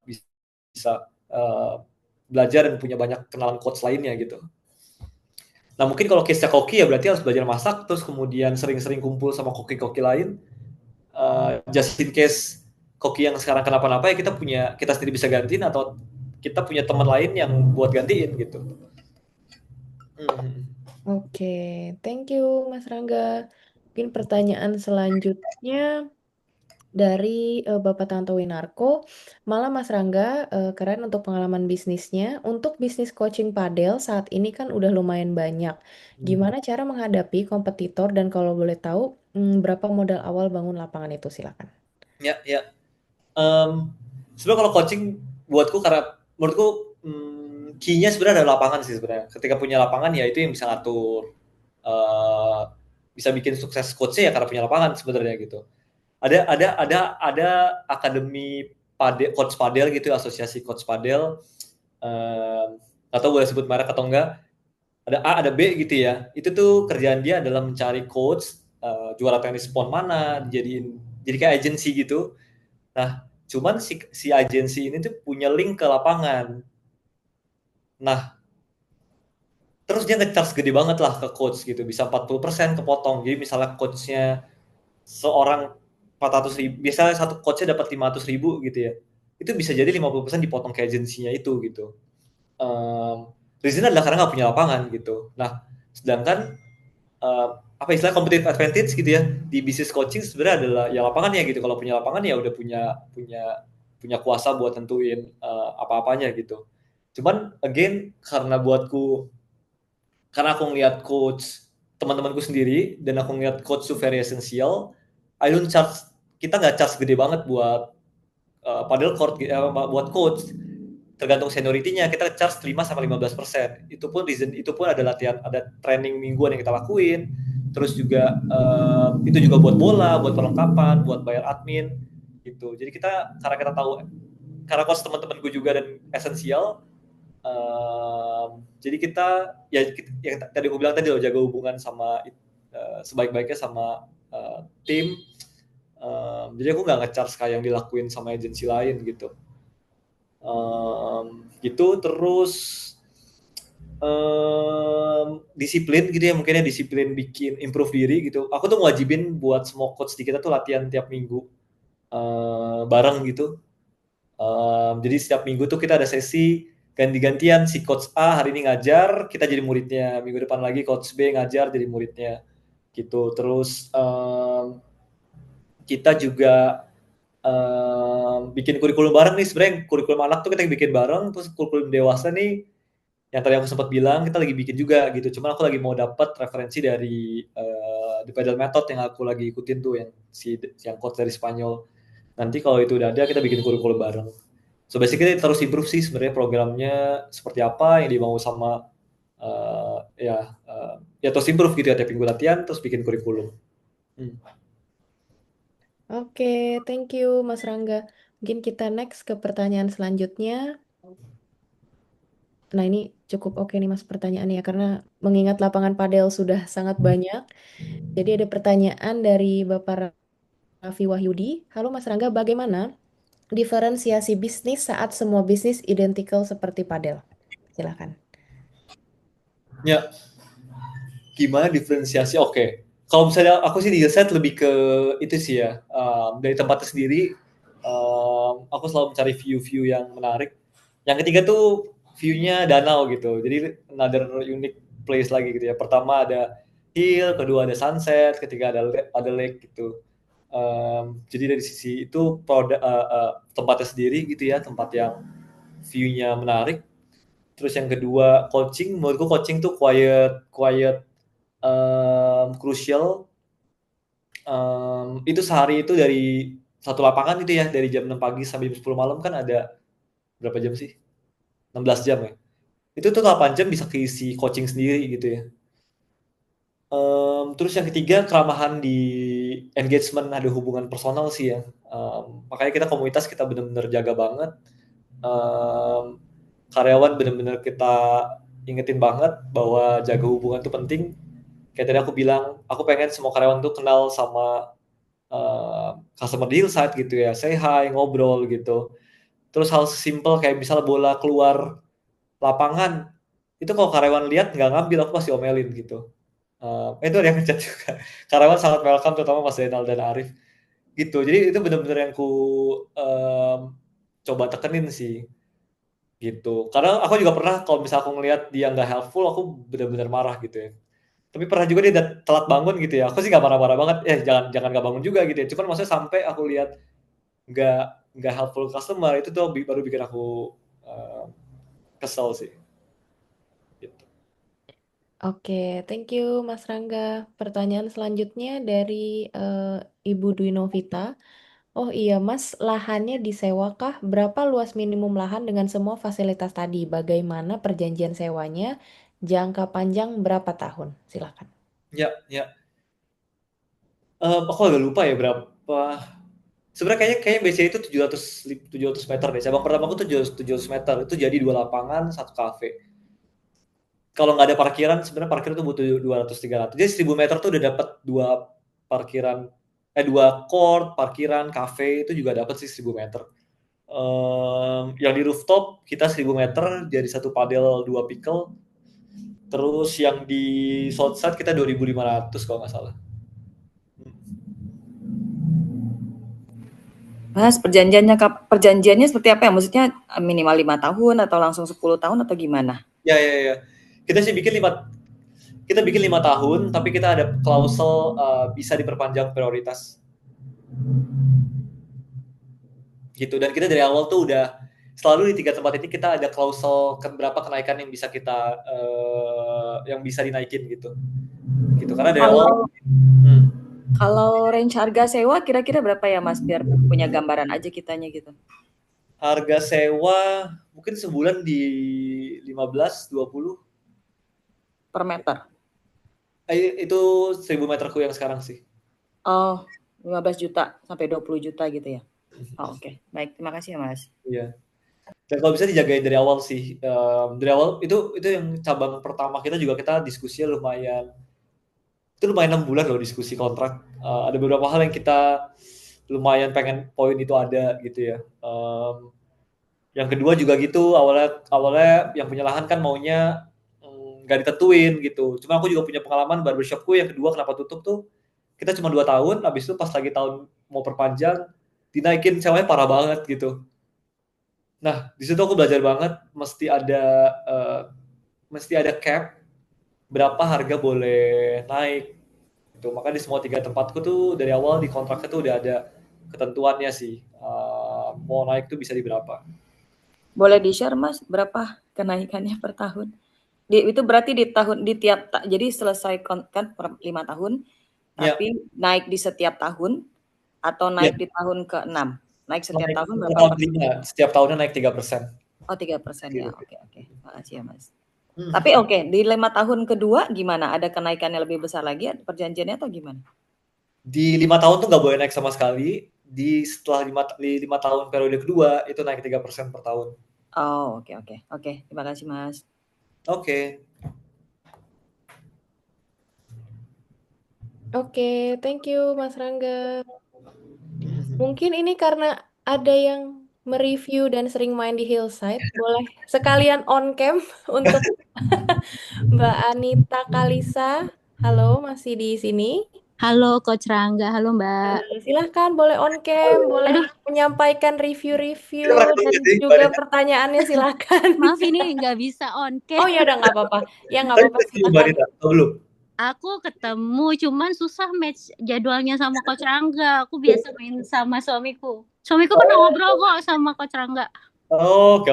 bisa belajar dan punya banyak kenalan coach lainnya gitu. Nah mungkin kalau case-nya koki ya berarti harus belajar masak, terus kemudian sering-sering kumpul sama koki-koki lain. Just in case koki yang sekarang kenapa-napa ya kita sendiri bisa gantiin atau kita punya teman lain yang buat gantiin gitu. Oke, thank you Mas Rangga. Mungkin pertanyaan selanjutnya dari Bapak Tanto Winarko. Malah Mas Rangga, keren untuk pengalaman bisnisnya. Untuk bisnis coaching padel saat ini kan udah lumayan banyak. Gimana cara menghadapi kompetitor dan kalau boleh tahu berapa modal awal bangun lapangan itu? Silakan. Ya. Sebenarnya kalau coaching buatku karena menurutku key-nya sebenarnya ada lapangan sih sebenarnya. Ketika punya lapangan ya itu yang bisa ngatur, bisa bikin sukses coachnya ya karena punya lapangan sebenarnya gitu. Ada akademi coach padel gitu, asosiasi coach padel. Atau boleh sebut merek atau enggak? Ada A, ada B gitu ya. Itu tuh kerjaan dia adalah mencari coach juara tenis pon mana, jadi kayak agensi gitu. Nah, cuman si agensi ini tuh punya link ke lapangan. Nah, terus dia nge-charge gede banget lah ke coach gitu, bisa 40% kepotong. Jadi misalnya coachnya seorang 400.000, biasanya satu coachnya dapat 500.000 gitu ya. Itu bisa jadi 50% dipotong ke agensinya itu gitu. Reason adalah karena nggak punya lapangan gitu. Nah, sedangkan apa istilah competitive advantage gitu ya di bisnis coaching sebenarnya adalah ya lapangannya gitu. Kalau punya lapangan ya udah punya kuasa buat tentuin apa-apanya gitu. Cuman again karena aku ngeliat coach teman-temanku sendiri dan aku ngeliat coach itu very essential, I don't charge kita nggak charge gede banget buat padahal buat coach tergantung senioritinya kita charge 5-15%. Itu pun ada latihan, ada training mingguan yang kita lakuin. Terus juga itu juga buat bola, buat perlengkapan, buat bayar admin gitu. Jadi karena kita tahu karena coach teman-temanku juga dan esensial. Jadi yang tadi aku bilang tadi loh, jaga hubungan sama sebaik-baiknya sama tim. Jadi aku nggak nge-charge kayak yang dilakuin sama agensi lain gitu. Gitu terus disiplin gitu ya, mungkin ya disiplin bikin improve diri gitu. Aku tuh ngewajibin buat semua coach di kita tuh latihan tiap minggu bareng gitu. Jadi setiap minggu tuh kita ada sesi ganti-gantian, si coach A hari ini ngajar, kita jadi muridnya. Minggu depan lagi coach B ngajar jadi muridnya gitu. Terus kita juga bikin kurikulum bareng nih. Sebenarnya kurikulum anak tuh kita bikin bareng, terus kurikulum dewasa nih yang tadi aku sempat bilang kita lagi bikin juga gitu. Cuman aku lagi mau dapat referensi dari The Pedal Method yang aku lagi ikutin tuh, yang coach dari Spanyol. Nanti kalau itu udah ada kita bikin kurikulum bareng. So basically terus improve sih sebenarnya programnya seperti apa yang dimau sama ya terus improve gitu ya, tiap minggu latihan terus bikin kurikulum. Oke, thank you Mas Rangga. Mungkin kita next ke pertanyaan selanjutnya. Nah ini cukup oke nih Mas pertanyaannya karena mengingat lapangan padel sudah sangat banyak. Jadi ada pertanyaan dari Bapak Raffi Wahyudi. Halo Mas Rangga, bagaimana diferensiasi bisnis saat semua bisnis identical seperti padel? Silakan. Ya, gimana diferensiasi? Oke. Kalau misalnya aku sih di set lebih ke itu sih ya, dari tempatnya sendiri, aku selalu mencari view-view yang menarik. Yang ketiga tuh view-nya danau gitu, jadi another unique place lagi gitu ya. Pertama ada hill, kedua ada sunset, ketiga ada lake gitu. Jadi dari sisi itu tempatnya sendiri gitu ya, tempat yang view-nya menarik. Terus yang kedua coaching, menurutku coaching tuh quiet crucial. Itu sehari itu dari satu lapangan itu ya, dari jam 6 pagi sampai jam 10 malam kan ada berapa jam sih? 16 jam ya. Itu tuh 8 jam bisa keisi coaching sendiri gitu ya. Terus yang ketiga keramahan di engagement, ada hubungan personal sih ya. Makanya kita komunitas kita benar-benar jaga banget. Karyawan benar-benar kita ingetin banget bahwa jaga hubungan itu penting. Kayak tadi aku bilang, aku pengen semua karyawan tuh kenal sama customer di Hillside gitu ya, say hi, ngobrol gitu. Terus hal simple kayak misalnya bola keluar lapangan, itu kalau karyawan lihat nggak ngambil, aku pasti omelin gitu. Itu ada yang ngechat juga. Karyawan sangat welcome, terutama Mas Zainal dan Arif gitu. Jadi itu benar-benar yang coba tekenin sih gitu. Karena aku juga pernah kalau misalnya aku ngelihat dia nggak helpful, aku benar-benar marah gitu ya. Tapi pernah juga dia telat bangun gitu ya. Aku sih nggak marah-marah banget. Jangan jangan nggak bangun juga gitu ya. Cuman maksudnya sampai aku lihat nggak nggak helpful customer itu tuh baru bikin aku kesel sih. Gitu. Oke, thank you Mas Rangga. Pertanyaan selanjutnya dari Ibu Dwi Novita. Oh iya Mas, lahannya disewakah? Berapa luas minimum lahan dengan semua fasilitas tadi? Bagaimana perjanjian sewanya? Jangka panjang berapa tahun? Silakan. Ya, ya. Aku agak lupa ya berapa. Sebenarnya kayaknya BC itu 700 meter deh. Cabang pertama aku 700 meter. Itu jadi 2 lapangan, 1 kafe. Kalau nggak ada parkiran, sebenarnya parkir tuh butuh 200-300. Jadi 1000 meter tuh udah dapat 2 parkiran, 2 court, parkiran, kafe itu juga dapat sih 1000 meter. Yang di rooftop kita 1000 meter jadi 1 padel 2 pickle. Terus yang di southside kita 2500 kalau nggak salah. Mas, perjanjiannya seperti apa ya? Maksudnya minimal 5 tahun atau langsung 10 tahun atau gimana? Ya. Kita sih bikin 5 tahun, tapi kita ada klausul bisa diperpanjang prioritas. Gitu. Dan kita dari awal tuh udah selalu di 3 tempat ini kita ada klausul berapa kenaikan yang bisa kita yang bisa dinaikin gitu. Gitu. Karena dari awal kalau range harga sewa kira-kira berapa ya Mas, biar punya gambaran aja kitanya gitu. Harga sewa mungkin sebulan di 15-20 per meter. Itu 1000 meterku yang sekarang sih. Oh, 15 juta sampai 20 juta gitu ya. Oh, oke. Baik, terima kasih ya Mas. Iya. Dan kalau bisa dijagain dari awal sih. Dari awal itu yang cabang pertama kita juga kita diskusinya lumayan 6 bulan loh diskusi kontrak. Ada beberapa hal yang kita lumayan pengen poin itu ada gitu ya. Yang kedua juga gitu, awalnya yang punya lahan kan maunya nggak ditentuin gitu. Cuma aku juga punya pengalaman barbershopku yang kedua kenapa tutup tuh, kita cuma 2 tahun, habis itu pas lagi tahun mau perpanjang, dinaikin sewanya parah banget gitu. Nah, di situ aku belajar banget mesti ada cap berapa harga boleh naik. Gitu. Maka di semua 3 tempatku tuh dari awal di kontraknya tuh udah ada ketentuannya sih. Mau naik tuh bisa di berapa. Boleh di-share Mas, berapa kenaikannya per tahun? Itu berarti jadi selesai kan per 5 tahun, tapi naik di setiap tahun atau naik di tahun ke-6? Naik setiap tahun berapa persen? Setiap tahunnya naik 3%. Oh, 3% ya. Oke. Makasih ya Mas. Tapi di 5 tahun kedua gimana? Ada kenaikannya lebih besar lagi perjanjiannya atau gimana? Di 5 tahun tuh nggak boleh naik sama sekali. Setelah 5 tahun periode kedua itu naik 3% per tahun. Oh, oke. Terima kasih Mas. Oke. Oke, thank you Mas Rangga. Mungkin ini karena ada yang mereview dan sering main di Hillside, boleh sekalian on cam untuk Mbak Anita Kalisa. Halo, masih di sini? Halo Coach Rangga, halo Mbak. Silahkan boleh on cam, boleh Aduh, menyampaikan Kita review-review pernah dan ketemu sih, Mbak juga Dita. pertanyaannya silahkan. maaf ini nggak bisa on Oh cam. ya udah nggak apa-apa. Ya nggak Tapi apa-apa udah ketemu Mbak silahkan. Dita, atau belum? Aku ketemu, cuman susah match jadwalnya sama Coach Rangga. Aku biasa main sama suamiku. Suamiku pernah ngobrol kok sama Coach Rangga. Oh, oke.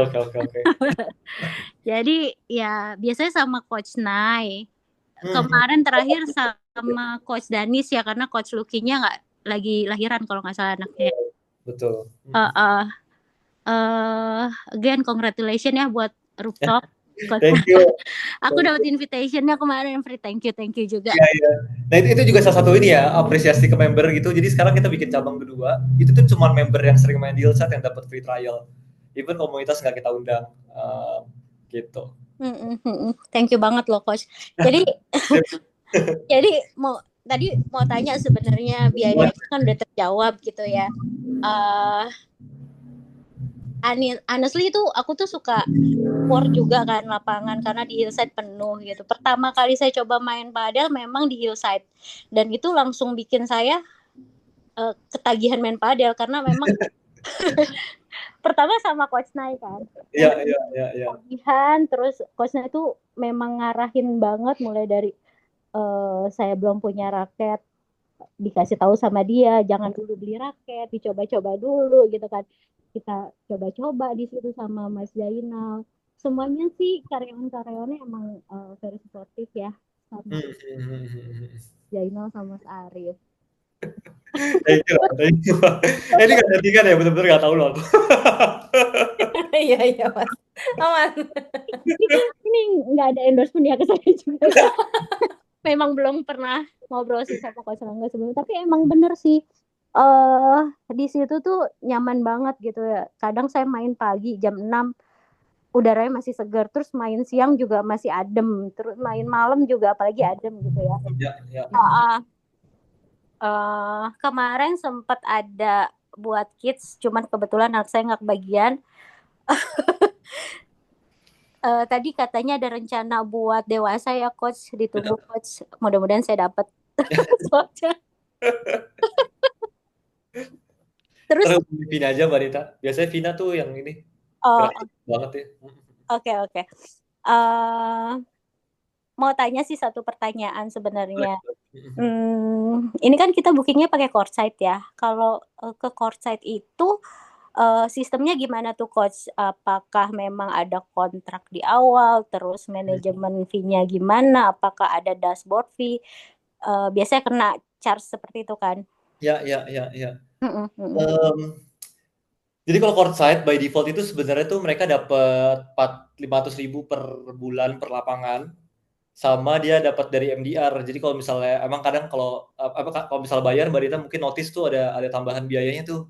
Jadi ya biasanya sama Coach Nai. Hmm. Kemarin terakhir sama Coach Danis ya, karena Coach Lucky-nya nggak lagi lahiran kalau nggak salah anaknya. Betul. Again, congratulations ya buat rooftop. Thank you. Aku dapat invitation-nya kemarin, free. Thank you juga. Iya. Nah itu juga salah satu ini ya, apresiasi ke member gitu. Jadi sekarang kita bikin cabang kedua. Itu tuh cuma member yang sering main di Hillside yang dapat free trial. Even komunitas nggak kita undang. Gitu. Thank you banget loh Coach. Jadi jadi mau tanya sebenarnya biaya itu kan udah terjawab gitu ya. Honestly itu aku tuh suka war juga kan lapangan karena di Hillside penuh gitu. Pertama kali saya coba main padel memang di Hillside dan itu langsung bikin saya ketagihan main padel karena memang pertama sama Coach Nai kan. Iya. Ketagihan, terus Coach Nai itu memang ngarahin banget mulai dari saya belum punya raket dikasih tahu sama dia jangan dulu beli raket, dicoba-coba dulu gitu kan. Kita coba-coba di situ sama Mas Zainal. Semuanya sih karyawan-karyawannya emang very supportive ya sama Zainal sama Mas Arif. Thank you. Ini nggak gantikan ya, benar-benar nggak tahu loh aku. Iya Mas. Aman. Ini nggak ada endorsement ya ke saya juga. Memang belum pernah ngobrol sih sama Coach Rangga sebelumnya, tapi emang bener sih. Di situ tuh nyaman banget gitu ya. Kadang saya main pagi jam 6 udaranya masih segar, terus main siang juga masih adem, terus main malam juga apalagi adem gitu ya. Ya. Kemarin sempat ada buat kids, cuman kebetulan anak saya nggak kebagian. Tadi katanya ada rencana buat dewasa ya Coach, ditunggu Coach. Mudah-mudahan saya dapat. Terus Vina aja Mbak Dita. Biasanya Vina tuh yang ini. Banget ya. Oke. Mau tanya sih satu pertanyaan sebenarnya. Ini kan kita bookingnya pakai courtside ya. Kalau ke courtside itu sistemnya gimana tuh Coach? Apakah memang ada kontrak di awal? Terus manajemen fee-nya gimana? Apakah ada dashboard fee? Biasanya kena charge seperti itu kan? Ya. Jadi kalau courtside by default itu sebenarnya tuh mereka dapat 500.000 per bulan per lapangan. Sama dia dapat dari MDR. Jadi kalau misalnya emang kadang kalau misal bayar Mbak Dita mungkin notice tuh ada tambahan biayanya tuh.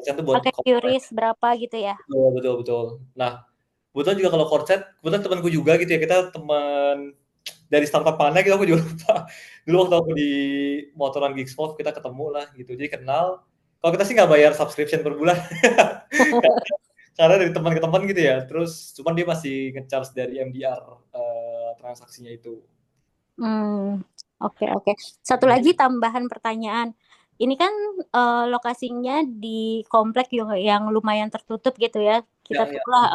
Pakai QRIS berapa gitu ya? Betul. Nah, kebetulan juga kalau courtside, kebetulan temanku juga gitu ya, kita teman dari startup mana gitu, aku juga lupa. Dulu waktu aku di motoran Geekspot kita ketemu lah gitu, jadi kenal. Kalau kita sih nggak bayar subscription per bulan, karena dari teman ke teman gitu ya. Terus cuman dia masih nge-charge dari MDR transaksinya itu. Oke. Satu lagi tambahan pertanyaan. Ini kan lokasinya di komplek yang lumayan tertutup gitu ya. Kita tahu lah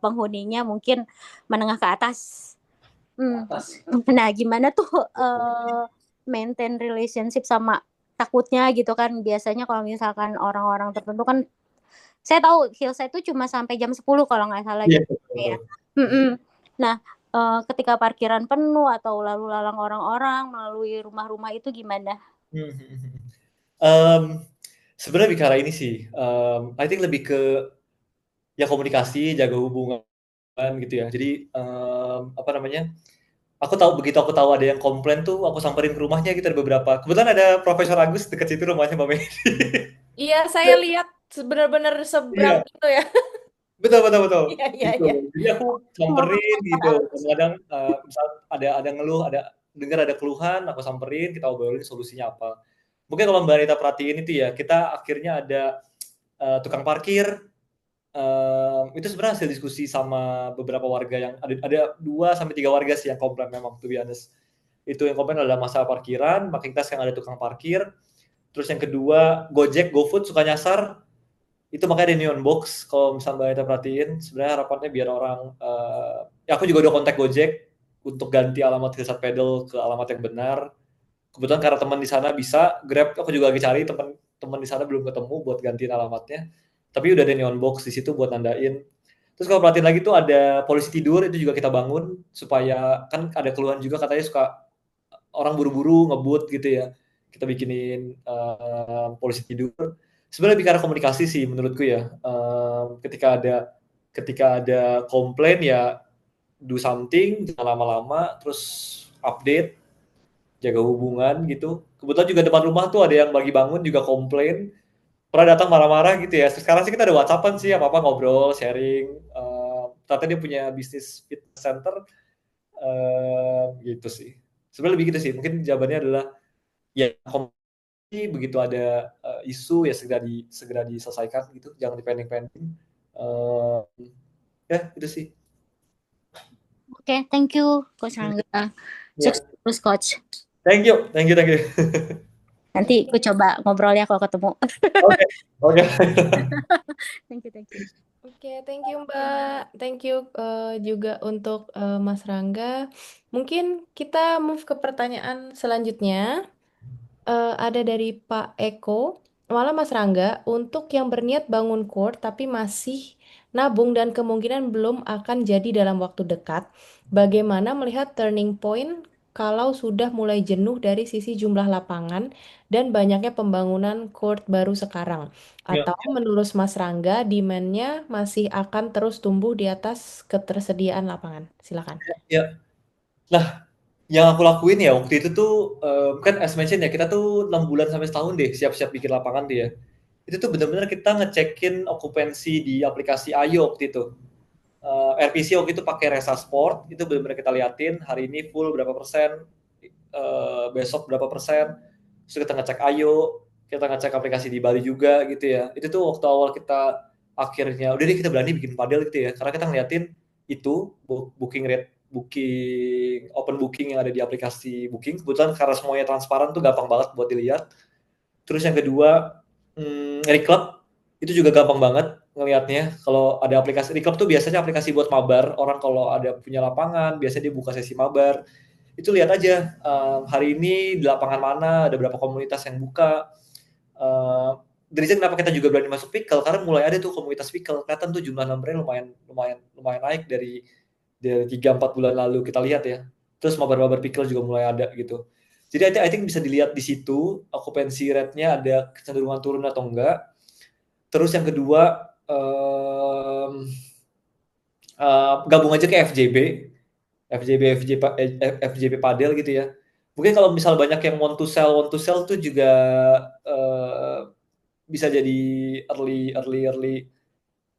penghuninya mungkin menengah ke atas. Nah, gimana tuh maintain relationship sama takutnya gitu kan. Biasanya kalau misalkan orang-orang tertentu kan, saya tahu Hillside itu cuma sampai jam 10 kalau nggak salah gitu ya. Nah, ketika parkiran penuh atau lalu lalang orang-orang melalui rumah-rumah itu gimana? Sebenarnya bicara ini sih, I think lebih ke ya komunikasi, jaga hubungan gitu ya. Jadi begitu aku tahu ada yang komplain tuh, aku samperin ke rumahnya gitu, ada beberapa. Kebetulan ada Profesor Agus dekat situ rumahnya Mbak Medi. Iya, saya lihat benar-benar seberang itu ya. Betul betul betul. Iya, iya, Gitu. iya. Jadi aku samperin gitu. Kadang-kadang misal ada ngeluh, dengar ada keluhan, aku samperin, kita obrolin solusinya apa. Mungkin kalau Mbak Anita perhatiin itu ya, kita akhirnya ada tukang parkir. Itu sebenarnya hasil diskusi sama beberapa warga yang ada 2 sampai 3 warga sih yang komplain memang, to be honest. Itu yang komplain adalah masalah parkiran, makin kita sekarang ada tukang parkir. Terus yang kedua, Gojek, GoFood suka nyasar. Itu makanya ada neon box. Kalau misalnya kita perhatiin, sebenarnya harapannya biar orang ya aku juga udah kontak Gojek untuk ganti alamat Hilsat Pedal ke alamat yang benar. Kebetulan karena teman di sana bisa, Grab aku juga lagi cari teman di sana belum ketemu buat gantiin alamatnya. Tapi udah ada neon box di situ buat nandain. Terus kalau perhatiin lagi tuh ada polisi tidur, itu juga kita bangun supaya kan ada keluhan juga katanya suka orang buru-buru ngebut gitu ya. Kita bikinin polisi tidur. Sebenarnya lebih karena komunikasi sih menurutku ya. Ketika ada komplain ya do something, jangan lama-lama, terus update, jaga hubungan gitu. Kebetulan juga depan rumah tuh ada yang bagi bangun juga komplain, pernah datang marah-marah gitu ya. Sekarang sih kita ada WhatsAppan sih, apa-apa ngobrol, sharing. Ternyata dia punya bisnis fitness center, gitu sih. Sebenarnya lebih gitu sih. Mungkin jawabannya adalah ya begitu ada isu ya segera diselesaikan gitu, jangan dipending-pending. Ya itu sih. Oke, thank you Coach Angga. Ya. Sukses terus Coach. Thank you. Nanti aku coba ngobrol ya kalau ketemu. Oke. Thank you. Oke, thank you Mbak. Thank you juga untuk Mas Rangga. Mungkin kita move ke pertanyaan selanjutnya. Ada dari Pak Eko. Malah Mas Rangga, untuk yang berniat bangun court tapi masih nabung dan kemungkinan belum akan jadi dalam waktu dekat, bagaimana melihat turning point kalau sudah mulai jenuh dari sisi jumlah lapangan dan banyaknya pembangunan court baru sekarang? Ya. Atau menurut Mas Rangga, demand-nya masih akan terus tumbuh di atas ketersediaan lapangan? Silakan. Ya. Nah, yang aku lakuin ya waktu itu tuh kan as mentioned ya, kita tuh 6 bulan sampai setahun deh siap-siap bikin lapangan tuh ya. Itu tuh benar-benar kita ngecekin okupansi di aplikasi Ayo waktu itu. RPC waktu itu pakai Resa Sport, itu benar-benar kita liatin hari ini full berapa persen, besok berapa persen. Terus kita ngecek Ayo, kita ngecek aplikasi di Bali juga gitu ya. Itu tuh waktu awal kita akhirnya udah deh kita berani bikin padel gitu ya, karena kita ngeliatin itu open booking yang ada di aplikasi booking. Kebetulan karena semuanya transparan tuh gampang banget buat dilihat. Terus yang kedua, Reclub itu juga gampang banget ngelihatnya. Kalau ada aplikasi Reclub tuh biasanya aplikasi buat mabar. Orang kalau ada punya lapangan, biasanya dia buka sesi mabar. Itu lihat aja hari ini di lapangan mana, ada berapa komunitas yang buka. The reason kenapa kita juga berani masuk pickle, karena mulai ada tuh komunitas pickle. Kelihatan tuh jumlah numbernya lumayan naik dari 3-4 bulan lalu kita lihat ya. Terus mabar-mabar pickle juga mulai ada gitu. Jadi I think bisa dilihat di situ okupansi rate-nya ada kecenderungan turun atau enggak. Terus yang kedua gabung aja ke FJB Padel gitu ya. Mungkin kalau misal banyak yang want to sell tuh juga bisa jadi early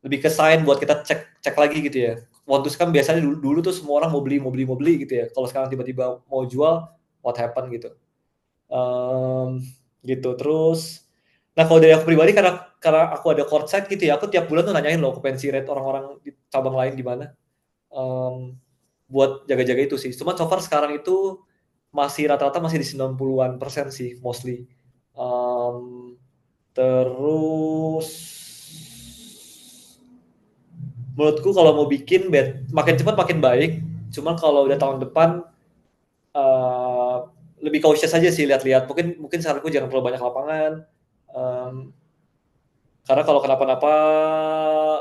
lebih ke sign buat kita cek lagi gitu ya. Want to kan biasanya dulu tuh semua orang mau beli gitu ya. Kalau sekarang tiba-tiba mau jual, what happen gitu. Gitu. Terus nah kalau dari aku pribadi karena aku ada courtside gitu ya, aku tiap bulan tuh nanyain loh occupancy rate orang-orang di cabang lain gimana. Buat jaga-jaga itu sih. Cuma so far sekarang itu masih rata-rata masih di 90-an% sih mostly. Terus menurutku kalau mau bikin makin cepat makin baik. Cuman kalau udah tahun depan lebih cautious aja sih lihat-lihat. Mungkin saranku jangan terlalu banyak lapangan. Karena kalau kenapa-napa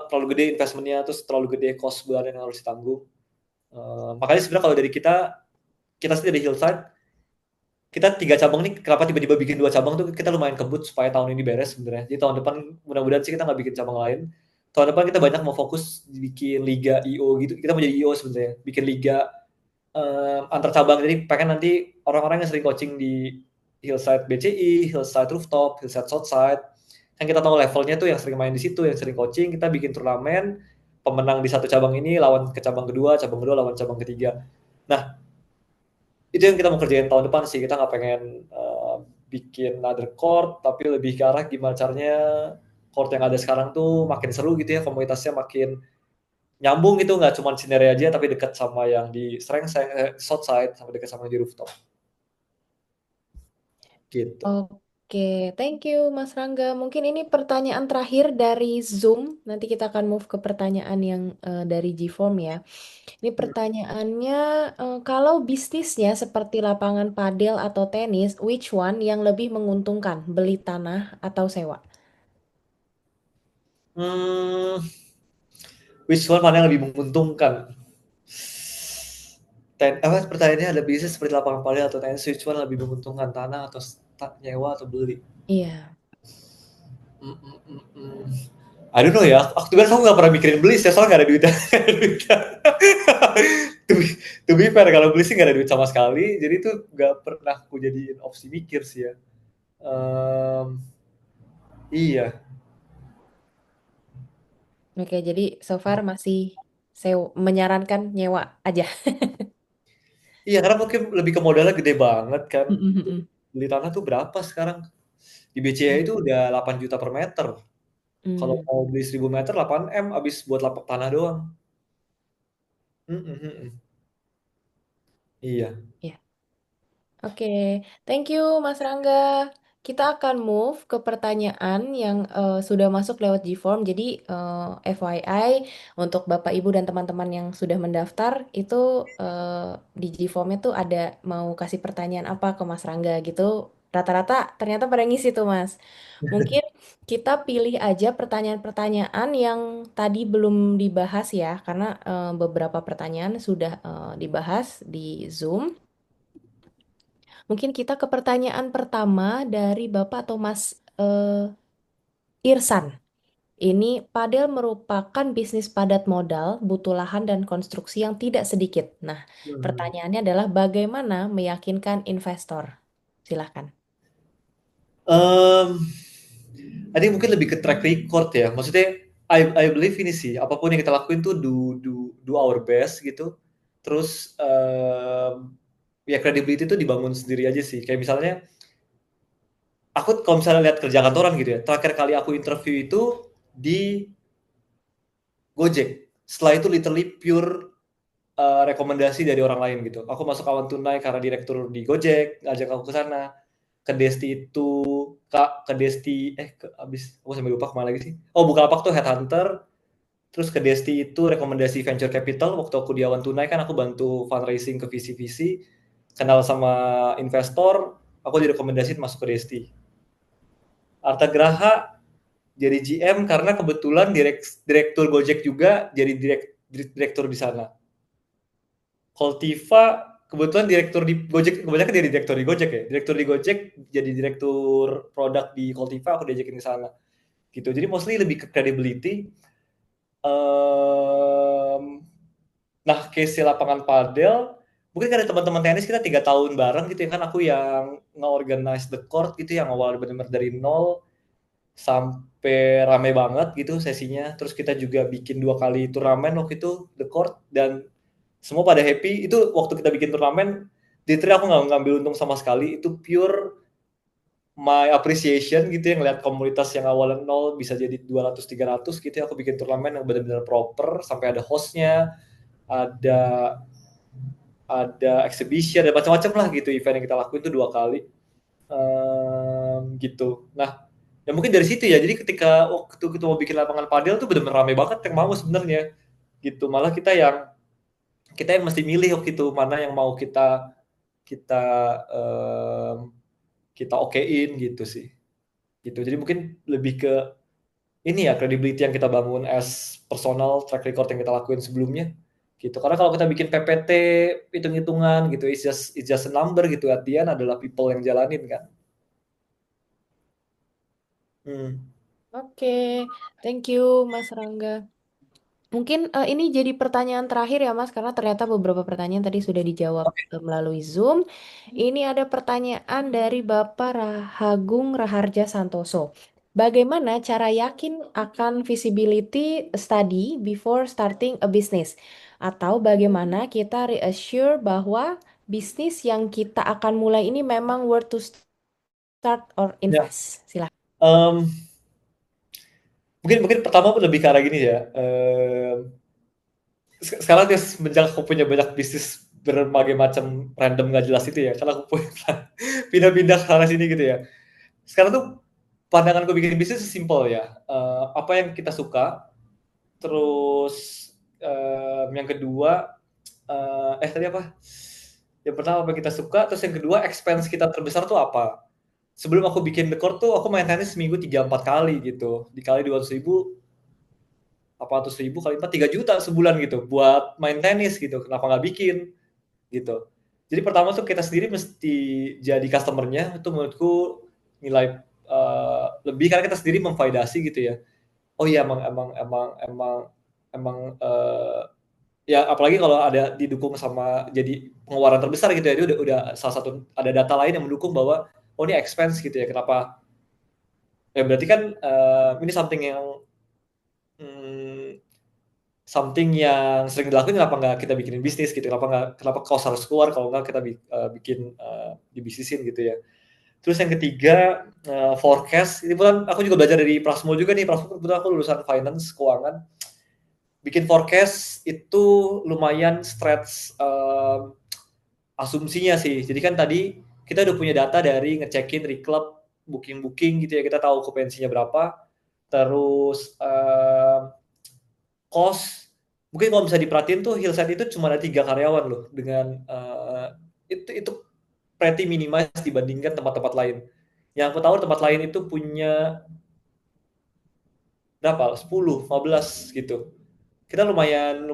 terlalu gede investmentnya, terus terlalu gede cost bulanan yang harus ditanggung. Makanya sebenarnya kalau dari kita sendiri di Hillside, kita 3 cabang nih, kenapa tiba-tiba bikin 2 cabang tuh kita lumayan kebut supaya tahun ini beres sebenarnya. Jadi tahun depan mudah-mudahan sih kita nggak bikin cabang lain. Tahun depan kita banyak mau fokus bikin liga IO gitu. Kita mau jadi IO sebenarnya, bikin liga antar cabang. Jadi pengen nanti orang-orang yang sering coaching di Hillside BCI, Hillside Rooftop, Hillside Southside, kan kita tahu levelnya tuh yang sering main di situ, yang sering coaching, kita bikin turnamen pemenang di satu cabang ini lawan ke cabang kedua lawan cabang ketiga. Nah, itu yang kita mau kerjain tahun depan sih. Kita nggak pengen bikin another court, tapi lebih ke arah gimana caranya court yang ada sekarang tuh makin seru gitu ya, komunitasnya makin nyambung gitu, nggak cuma scenery aja tapi dekat sama yang di short side sama dekat sama yang di rooftop gitu. Oke, thank you Mas Rangga. Mungkin ini pertanyaan terakhir dari Zoom. Nanti kita akan move ke pertanyaan yang dari Gform ya. Ini pertanyaannya, kalau bisnisnya seperti lapangan padel atau tenis, which one yang lebih menguntungkan, beli tanah atau sewa? Which one mana yang lebih menguntungkan? Pertanyaannya ada bisnis seperti lapangan padel atau tenis, which one lebih menguntungkan, tanah atau nyewa atau beli? Iya. I don't know ya. Aku nggak pernah mikirin beli, soalnya nggak ada duitnya. to be fair, kalau beli sih nggak ada duit sama sekali, jadi itu nggak pernah aku jadiin opsi mikir sih ya. Iya. Oke, jadi so far masih menyarankan nyewa aja. Iya, karena mungkin lebih ke modalnya gede banget kan. Mm-mm-mm. Beli tanah tuh berapa sekarang? Di BCA itu udah 8 juta per meter. Kalau mau beli 1000 meter 8 M habis buat lapak tanah doang. Iya. Iya. Oke, thank you Mas Rangga. Kita akan move ke pertanyaan yang sudah masuk lewat Gform. Jadi FYI untuk Bapak Ibu dan teman-teman yang sudah mendaftar itu di Gformnya tuh ada mau kasih pertanyaan apa ke Mas Rangga gitu. Rata-rata ternyata pada ngisi tuh Mas. Mungkin kita pilih aja pertanyaan-pertanyaan yang tadi belum dibahas ya, karena beberapa pertanyaan sudah dibahas di Zoom. Mungkin kita ke pertanyaan pertama dari Bapak atau Mas Irsan. Ini padel merupakan bisnis padat modal, butuh lahan dan konstruksi yang tidak sedikit. Nah, pertanyaannya adalah bagaimana meyakinkan investor? Silahkan. Ini mungkin lebih ke track record ya. Maksudnya I believe ini sih, apapun yang kita lakuin tuh do our best gitu. Terus ya credibility itu dibangun sendiri aja sih. Kayak misalnya aku kalau misalnya lihat kerja kantoran gitu ya, terakhir kali aku interview itu di Gojek. Setelah itu literally pure rekomendasi dari orang lain gitu. Aku masuk awan tunai karena direktur di Gojek ngajak aku ke sana. Ke Desti itu ke Desti abis aku sampai lupa kemana lagi sih. Oh, Bukalapak tuh headhunter. Terus ke Desti itu rekomendasi venture capital. Waktu aku di awan tunai kan aku bantu fundraising ke visi-visi, kenal sama investor, aku direkomendasi masuk ke Desti. Arta Graha jadi GM karena kebetulan direktur Gojek juga jadi direktur di sana. Koltiva kebetulan direktur di Gojek, kebanyakan jadi direktur di Gojek ya. Direktur di Gojek jadi direktur produk di Koltiva, aku diajakin ke sana. Gitu. Jadi mostly lebih ke credibility. Nah, case lapangan padel, mungkin ada teman-teman tenis kita 3 tahun bareng gitu ya kan, aku yang nge-organize the court gitu, yang awal benar-benar dari nol sampai rame banget gitu sesinya. Terus kita juga bikin 2 kali turnamen waktu itu the court dan semua pada happy. Itu waktu kita bikin turnamen, literally aku nggak ngambil untung sama sekali. Itu pure my appreciation gitu ya, ngeliat komunitas yang awalnya nol bisa jadi 200-300 gitu ya. Aku bikin turnamen yang benar-benar proper, sampai ada hostnya, ada exhibition, ada macam-macam lah gitu. Event yang kita lakuin itu 2 kali. Gitu. Nah, ya mungkin dari situ ya. Jadi ketika waktu kita mau bikin lapangan padel tuh benar-benar rame banget yang mau sebenarnya. Gitu. Malah kita yang mesti milih waktu itu mana yang mau kita okein gitu sih. Gitu. Jadi mungkin lebih ke ini ya, credibility yang kita bangun as personal track record yang kita lakuin sebelumnya. Gitu. Karena kalau kita bikin PPT, hitung-hitungan gitu, it's just a number gitu. At the end adalah people yang jalanin kan. Oke, thank you Mas Rangga. Mungkin ini jadi pertanyaan terakhir ya Mas, karena ternyata beberapa pertanyaan tadi sudah dijawab melalui Zoom. Ini ada pertanyaan dari Bapak Rahagung Raharja Santoso. Bagaimana cara yakin akan feasibility study before starting a business? Atau bagaimana kita reassure bahwa bisnis yang kita akan mulai ini memang worth to start or Ya. invest? Silakan. Em, mungkin pertama lebih ke arah gini ya. Sekarang dia semenjak aku punya banyak bisnis berbagai macam random gak jelas itu ya, karena aku punya pindah-pindah ke sana sini gitu ya. Sekarang tuh pandanganku bikin bisnis simpel ya. Apa yang kita suka, terus yang kedua tadi apa? Yang pertama apa yang kita suka, terus yang kedua expense kita terbesar tuh apa? Sebelum aku bikin The Court tuh aku main tenis seminggu 3-4 kali gitu. Dikali 200.000, 800.000 kali 4 3 juta sebulan gitu buat main tenis gitu. Kenapa nggak bikin gitu? Jadi pertama tuh kita sendiri mesti jadi customernya, itu menurutku nilai lebih karena kita sendiri memvalidasi gitu ya. Oh iya emang ya apalagi kalau ada didukung sama jadi pengeluaran terbesar gitu ya, itu udah salah satu ada data lain yang mendukung bahwa oh ini expense gitu ya, kenapa ya berarti kan ini something yang sering dilakuin, kenapa nggak kita bikinin bisnis gitu, kenapa cost harus keluar kalau nggak kita bikin dibisnisin gitu ya. Terus yang ketiga forecast, ini pun aku juga belajar dari Prasmo juga nih. Prasmo kebetulan aku lulusan finance keuangan, bikin forecast itu lumayan stretch asumsinya sih. Jadi kan tadi kita udah punya data dari ngecekin reclub, booking gitu ya, kita tahu okupansinya berapa, terus cost. Mungkin kalau bisa diperhatiin tuh Hillside itu cuma ada 3 karyawan loh, dengan itu pretty minimize dibandingkan tempat-tempat lain. Yang aku tahu tempat lain itu punya berapa? 10, 15 gitu. Kita lumayan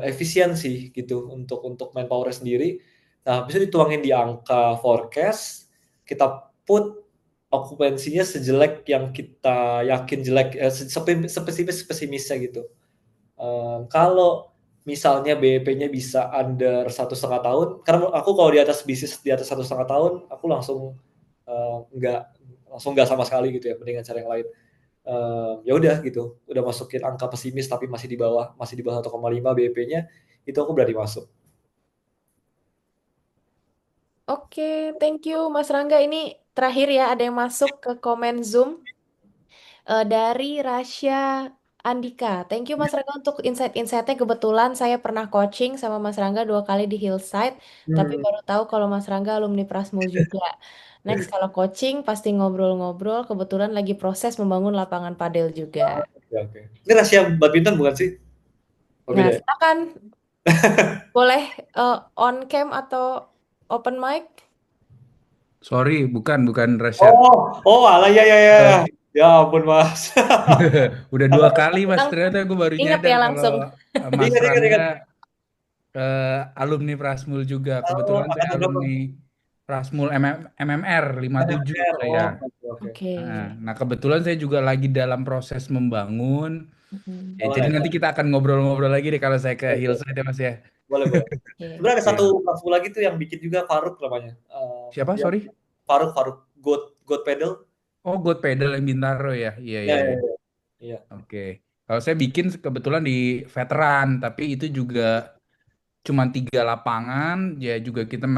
efisien sih gitu untuk manpower sendiri. Nah, bisa dituangin di angka forecast, kita put okupansinya sejelek yang kita yakin jelek, sepesimisnya gitu. Kalau misalnya BEP-nya bisa under 1,5 tahun, karena aku kalau di atas bisnis di atas 1,5 tahun, aku nggak sama sekali gitu ya, mendingan cara yang lain. Ya udah gitu, udah masukin angka pesimis tapi masih di bawah 1,5 BEP-nya, itu aku berani masuk. Oke, thank you Mas Rangga. Ini terakhir ya, ada yang masuk ke komen Zoom dari Rasya Andika. Thank you Mas Rangga untuk insight-insightnya. Kebetulan saya pernah coaching sama Mas Rangga 2 kali di Hillside, tapi baru tahu kalau Mas Rangga alumni Prasmul juga. Next kalau coaching pasti ngobrol-ngobrol. Kebetulan lagi proses membangun lapangan padel juga. Oke. Ini rahasia badminton bukan sih? Oh, Nah, beda ya? silakan boleh on cam atau open mic. Sorry, bukan Rasya. Alah ya. Eh, Ya ampun Mas. Udah 2 kali Mas, ternyata gue baru Ingat nyadar ya kalau langsung. Mas Ingat. Rangga alumni Prasmul juga. Kebetulan saya Angkatan berapa? alumni Prasmul MMR 57 MMR. saya. Oke. Oke. Nah, kebetulan saya juga lagi dalam proses membangun. Mm-mm. Ya, jadi nanti kita akan ngobrol-ngobrol lagi deh kalau saya ke Oke. Hillside ya Mas ya. Boleh. Oke. Sebenarnya ada satu Iya. langsung lagi tuh yang bikin juga, Faruk namanya. Siapa? Dia Sorry. Faruk God Pedal. Oh, God Pedal yang Bintaro ya. Iya, Ya, iya, ya, iya. ya. Iya. Oke. Kalau saya bikin kebetulan di veteran, tapi itu juga cuma 3 lapangan. Ya juga kita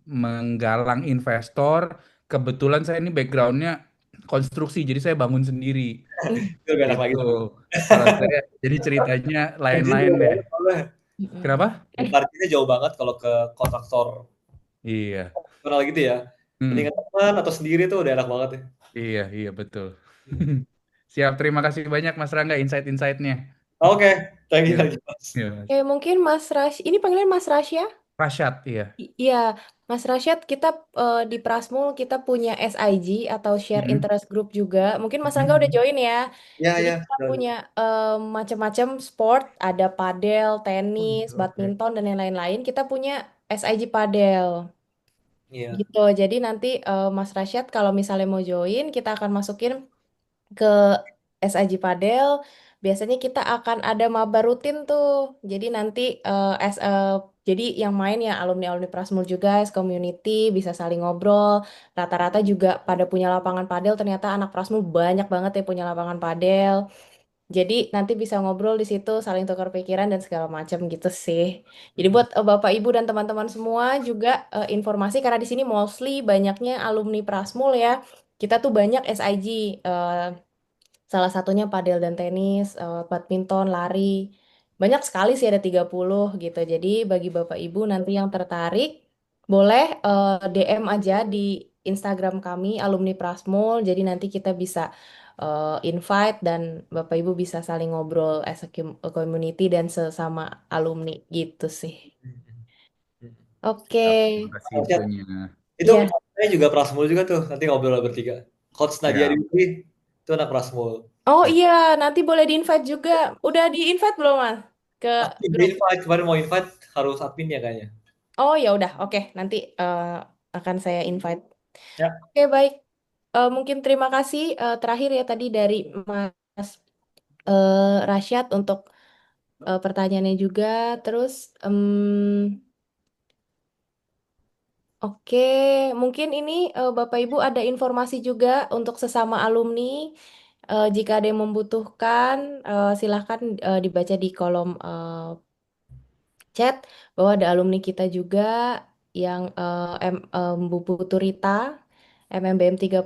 menggalang investor. Kebetulan saya ini backgroundnya konstruksi, jadi saya bangun sendiri. Itu lebih enak lagi Itu. tuh. Kalau saya, jadi ceritanya Marginnya lain-lain jauh deh. banget soalnya. Mm-mm. Kenapa? Marginnya jauh banget kalau ke kontraktor Iya. profesional gitu ya. Hmm. Mendingan teman atau sendiri tuh udah enak banget ya. Iya, betul. Siap, terima kasih banyak Mas Rangga insight-insightnya. Oke, thank you Iya, lagi Mas. iya, Mas. Oke, mungkin Mas Rash, ini panggilan Mas Rasya? Rasyad, iya. Iya, Mas Rashad, kita di Prasmul kita punya SIG atau Share Mhm. Interest Group juga. Mungkin Mas Rangga udah join ya. Ya, Jadi ya. kita punya macam-macam sport, ada padel, tenis, Oke. badminton dan yang lain-lain. Kita punya SIG padel. Iya. Gitu. Jadi nanti Mas Rashad kalau misalnya mau join, kita akan masukin ke SIG Padel. Biasanya kita akan ada maba rutin tuh. Jadi nanti as a Jadi yang main ya alumni-alumni Prasmul juga, community, bisa saling ngobrol. Rata-rata juga pada punya lapangan padel, ternyata anak Prasmul banyak banget ya punya lapangan padel. Jadi nanti bisa ngobrol di situ, saling tukar pikiran dan segala macam gitu sih. Jadi buat Bapak Ibu dan teman-teman semua juga informasi karena di sini mostly banyaknya alumni Prasmul ya. Kita tuh banyak SIG, salah satunya padel dan tenis, badminton, lari. Banyak sekali sih ada 30 gitu. Jadi bagi Bapak Ibu nanti yang tertarik boleh DM aja di Instagram kami alumni Prasmul. Jadi nanti kita bisa invite dan Bapak Ibu bisa saling ngobrol as a community dan sesama alumni gitu sih. Oke. Siap, terima kasih Siap. infonya. Itu Iya. saya juga Prasmul juga tuh, nanti ngobrol bertiga. Coach Nadia Siap. Dewi itu anak Prasmul. Oh Siap. iya, nanti boleh di-invite juga. Udah di-invite belum, Mas? Ke Aku udah grup. invite, kemarin mau invite harus admin ya kayaknya. Oh ya udah, oke. Nanti akan saya invite. Ya. Oke, baik. Mungkin terima kasih terakhir ya tadi dari Mas Rasyad untuk pertanyaannya juga. Terus, oke, mungkin ini Bapak Ibu ada informasi juga untuk sesama alumni. Jika ada yang membutuhkan, silahkan dibaca di kolom chat bahwa ada alumni kita juga yang Bu Putu Rita, MMBM 30,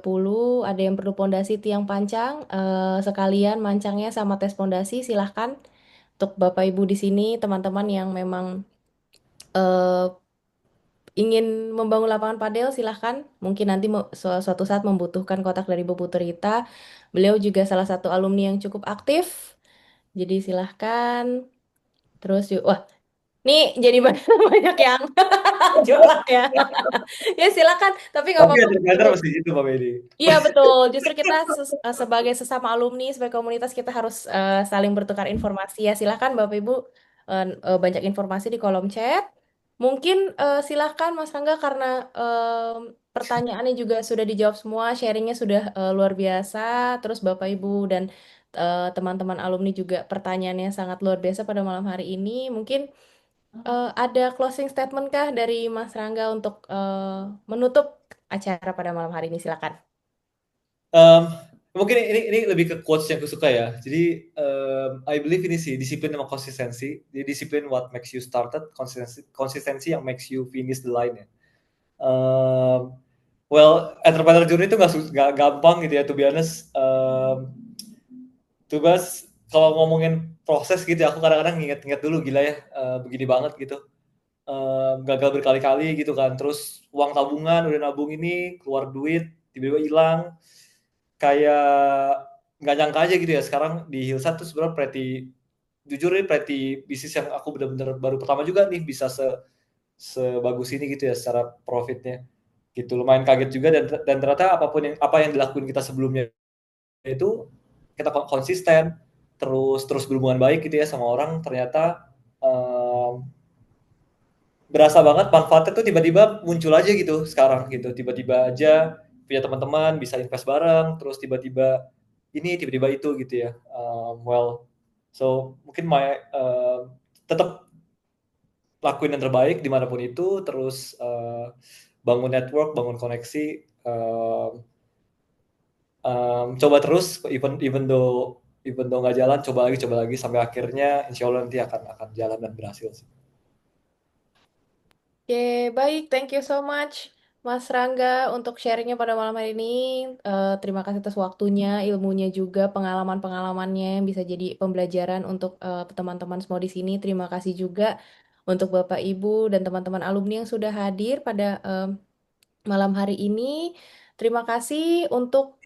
ada yang perlu pondasi tiang pancang, sekalian mancangnya sama tes pondasi, silahkan untuk Bapak Ibu di sini, teman-teman yang memang eh, ingin membangun lapangan padel, silahkan. Mungkin nanti suatu saat membutuhkan kotak dari Bu Putu Rita. Beliau juga salah satu alumni yang cukup aktif, jadi silahkan. Terus yuk, wah, nih jadi banyak yang jualan ya. Ya silakan, tapi nggak Tapi apa-apa ada Bapak banner Ibu. masih gitu Pak Medi. Iya betul, justru kita sebagai sesama alumni, sebagai komunitas kita harus saling bertukar informasi ya. Silakan Bapak Ibu banyak informasi di kolom chat. Mungkin silakan Mas Rangga karena pertanyaannya juga sudah dijawab semua, sharingnya sudah luar biasa. Terus Bapak Ibu dan teman-teman alumni juga pertanyaannya sangat luar biasa pada malam hari ini. Mungkin ada closing statement kah dari Mas Rangga untuk menutup acara pada malam hari ini? Silakan. Mungkin ini lebih ke quotes yang aku suka ya. Jadi I believe ini sih disiplin sama konsistensi. Jadi disiplin what makes you started, konsistensi yang makes you finish the line ya. Well, entrepreneur journey itu nggak gampang gitu ya. To be honest, kalau ngomongin proses gitu ya, aku kadang-kadang inget-inget dulu gila ya, begini banget gitu. Gagal berkali-kali gitu kan. Terus uang tabungan udah nabung ini keluar duit tiba-tiba hilang. Kayak nggak nyangka aja gitu ya sekarang di Hillsat tuh sebenarnya jujur nih bisnis yang aku benar-benar baru pertama juga nih bisa sebagus ini gitu ya secara profitnya gitu. Lumayan kaget juga dan ternyata apa yang dilakuin kita sebelumnya itu kita konsisten terus berhubungan baik gitu ya sama orang, ternyata berasa banget manfaatnya tuh tiba-tiba muncul aja gitu sekarang gitu. Tiba-tiba aja punya teman-teman bisa invest bareng, terus tiba-tiba ini tiba-tiba itu gitu ya. So mungkin tetap lakuin yang terbaik dimanapun itu, terus bangun network, bangun koneksi, coba terus even though nggak jalan, coba lagi sampai akhirnya insya Allah nanti akan jalan dan berhasil sih. Oke, baik. Thank you so much, Mas Rangga, untuk sharingnya pada malam hari ini. Terima kasih atas waktunya, ilmunya juga, pengalaman-pengalamannya yang bisa jadi pembelajaran untuk teman-teman semua di sini. Terima kasih juga untuk Bapak, Ibu, dan teman-teman alumni yang sudah hadir pada malam hari ini. Terima kasih untuk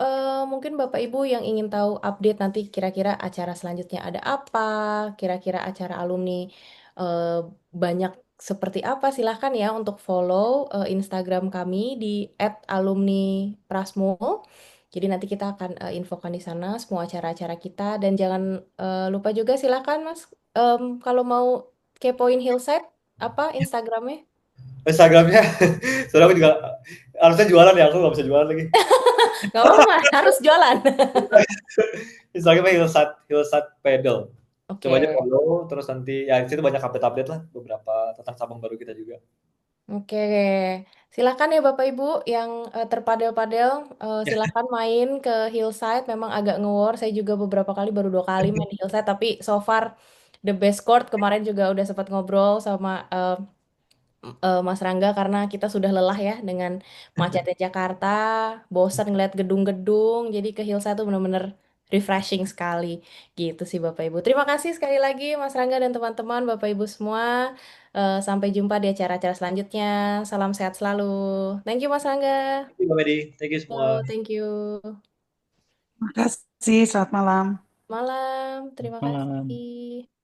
mungkin Bapak Ibu yang ingin tahu update nanti kira-kira acara selanjutnya ada apa, kira-kira acara alumni eh, banyak seperti apa, silahkan ya untuk follow Instagram kami di @alumniprasmul. Jadi nanti kita akan infokan di sana semua acara-acara kita dan jangan lupa juga silahkan Mas kalau mau kepoin Hillside apa Instagramnya? Instagramnya, soalnya aku juga harusnya jualan ya, aku nggak bisa jualan lagi. Gak apa-apa, harus jualan. Instagramnya Hillsat Pedal. Coba aja Oke. follow, terus nanti ya di situ banyak update-update lah beberapa tentang cabang baru kita juga. Oke, silakan ya Bapak Ibu yang terpadel-padel, silakan main ke Hillside. Memang agak nge-war, saya juga beberapa kali, baru 2 kali main di Hillside, tapi so far the best court. Kemarin juga udah sempat ngobrol sama Mas Rangga karena kita sudah lelah ya dengan macetnya Jakarta, bosan ngeliat gedung-gedung, jadi ke Hillside tuh bener-bener refreshing sekali gitu sih Bapak Ibu. Terima kasih sekali lagi Mas Rangga dan teman-teman Bapak Ibu semua. Sampai jumpa di acara-acara selanjutnya. Salam sehat selalu. Thank you Mas Rangga. Thank you, Mbak Medi. Thank you semua. Yo, thank you. Makasih, selamat malam. Malam, terima Malam. kasih.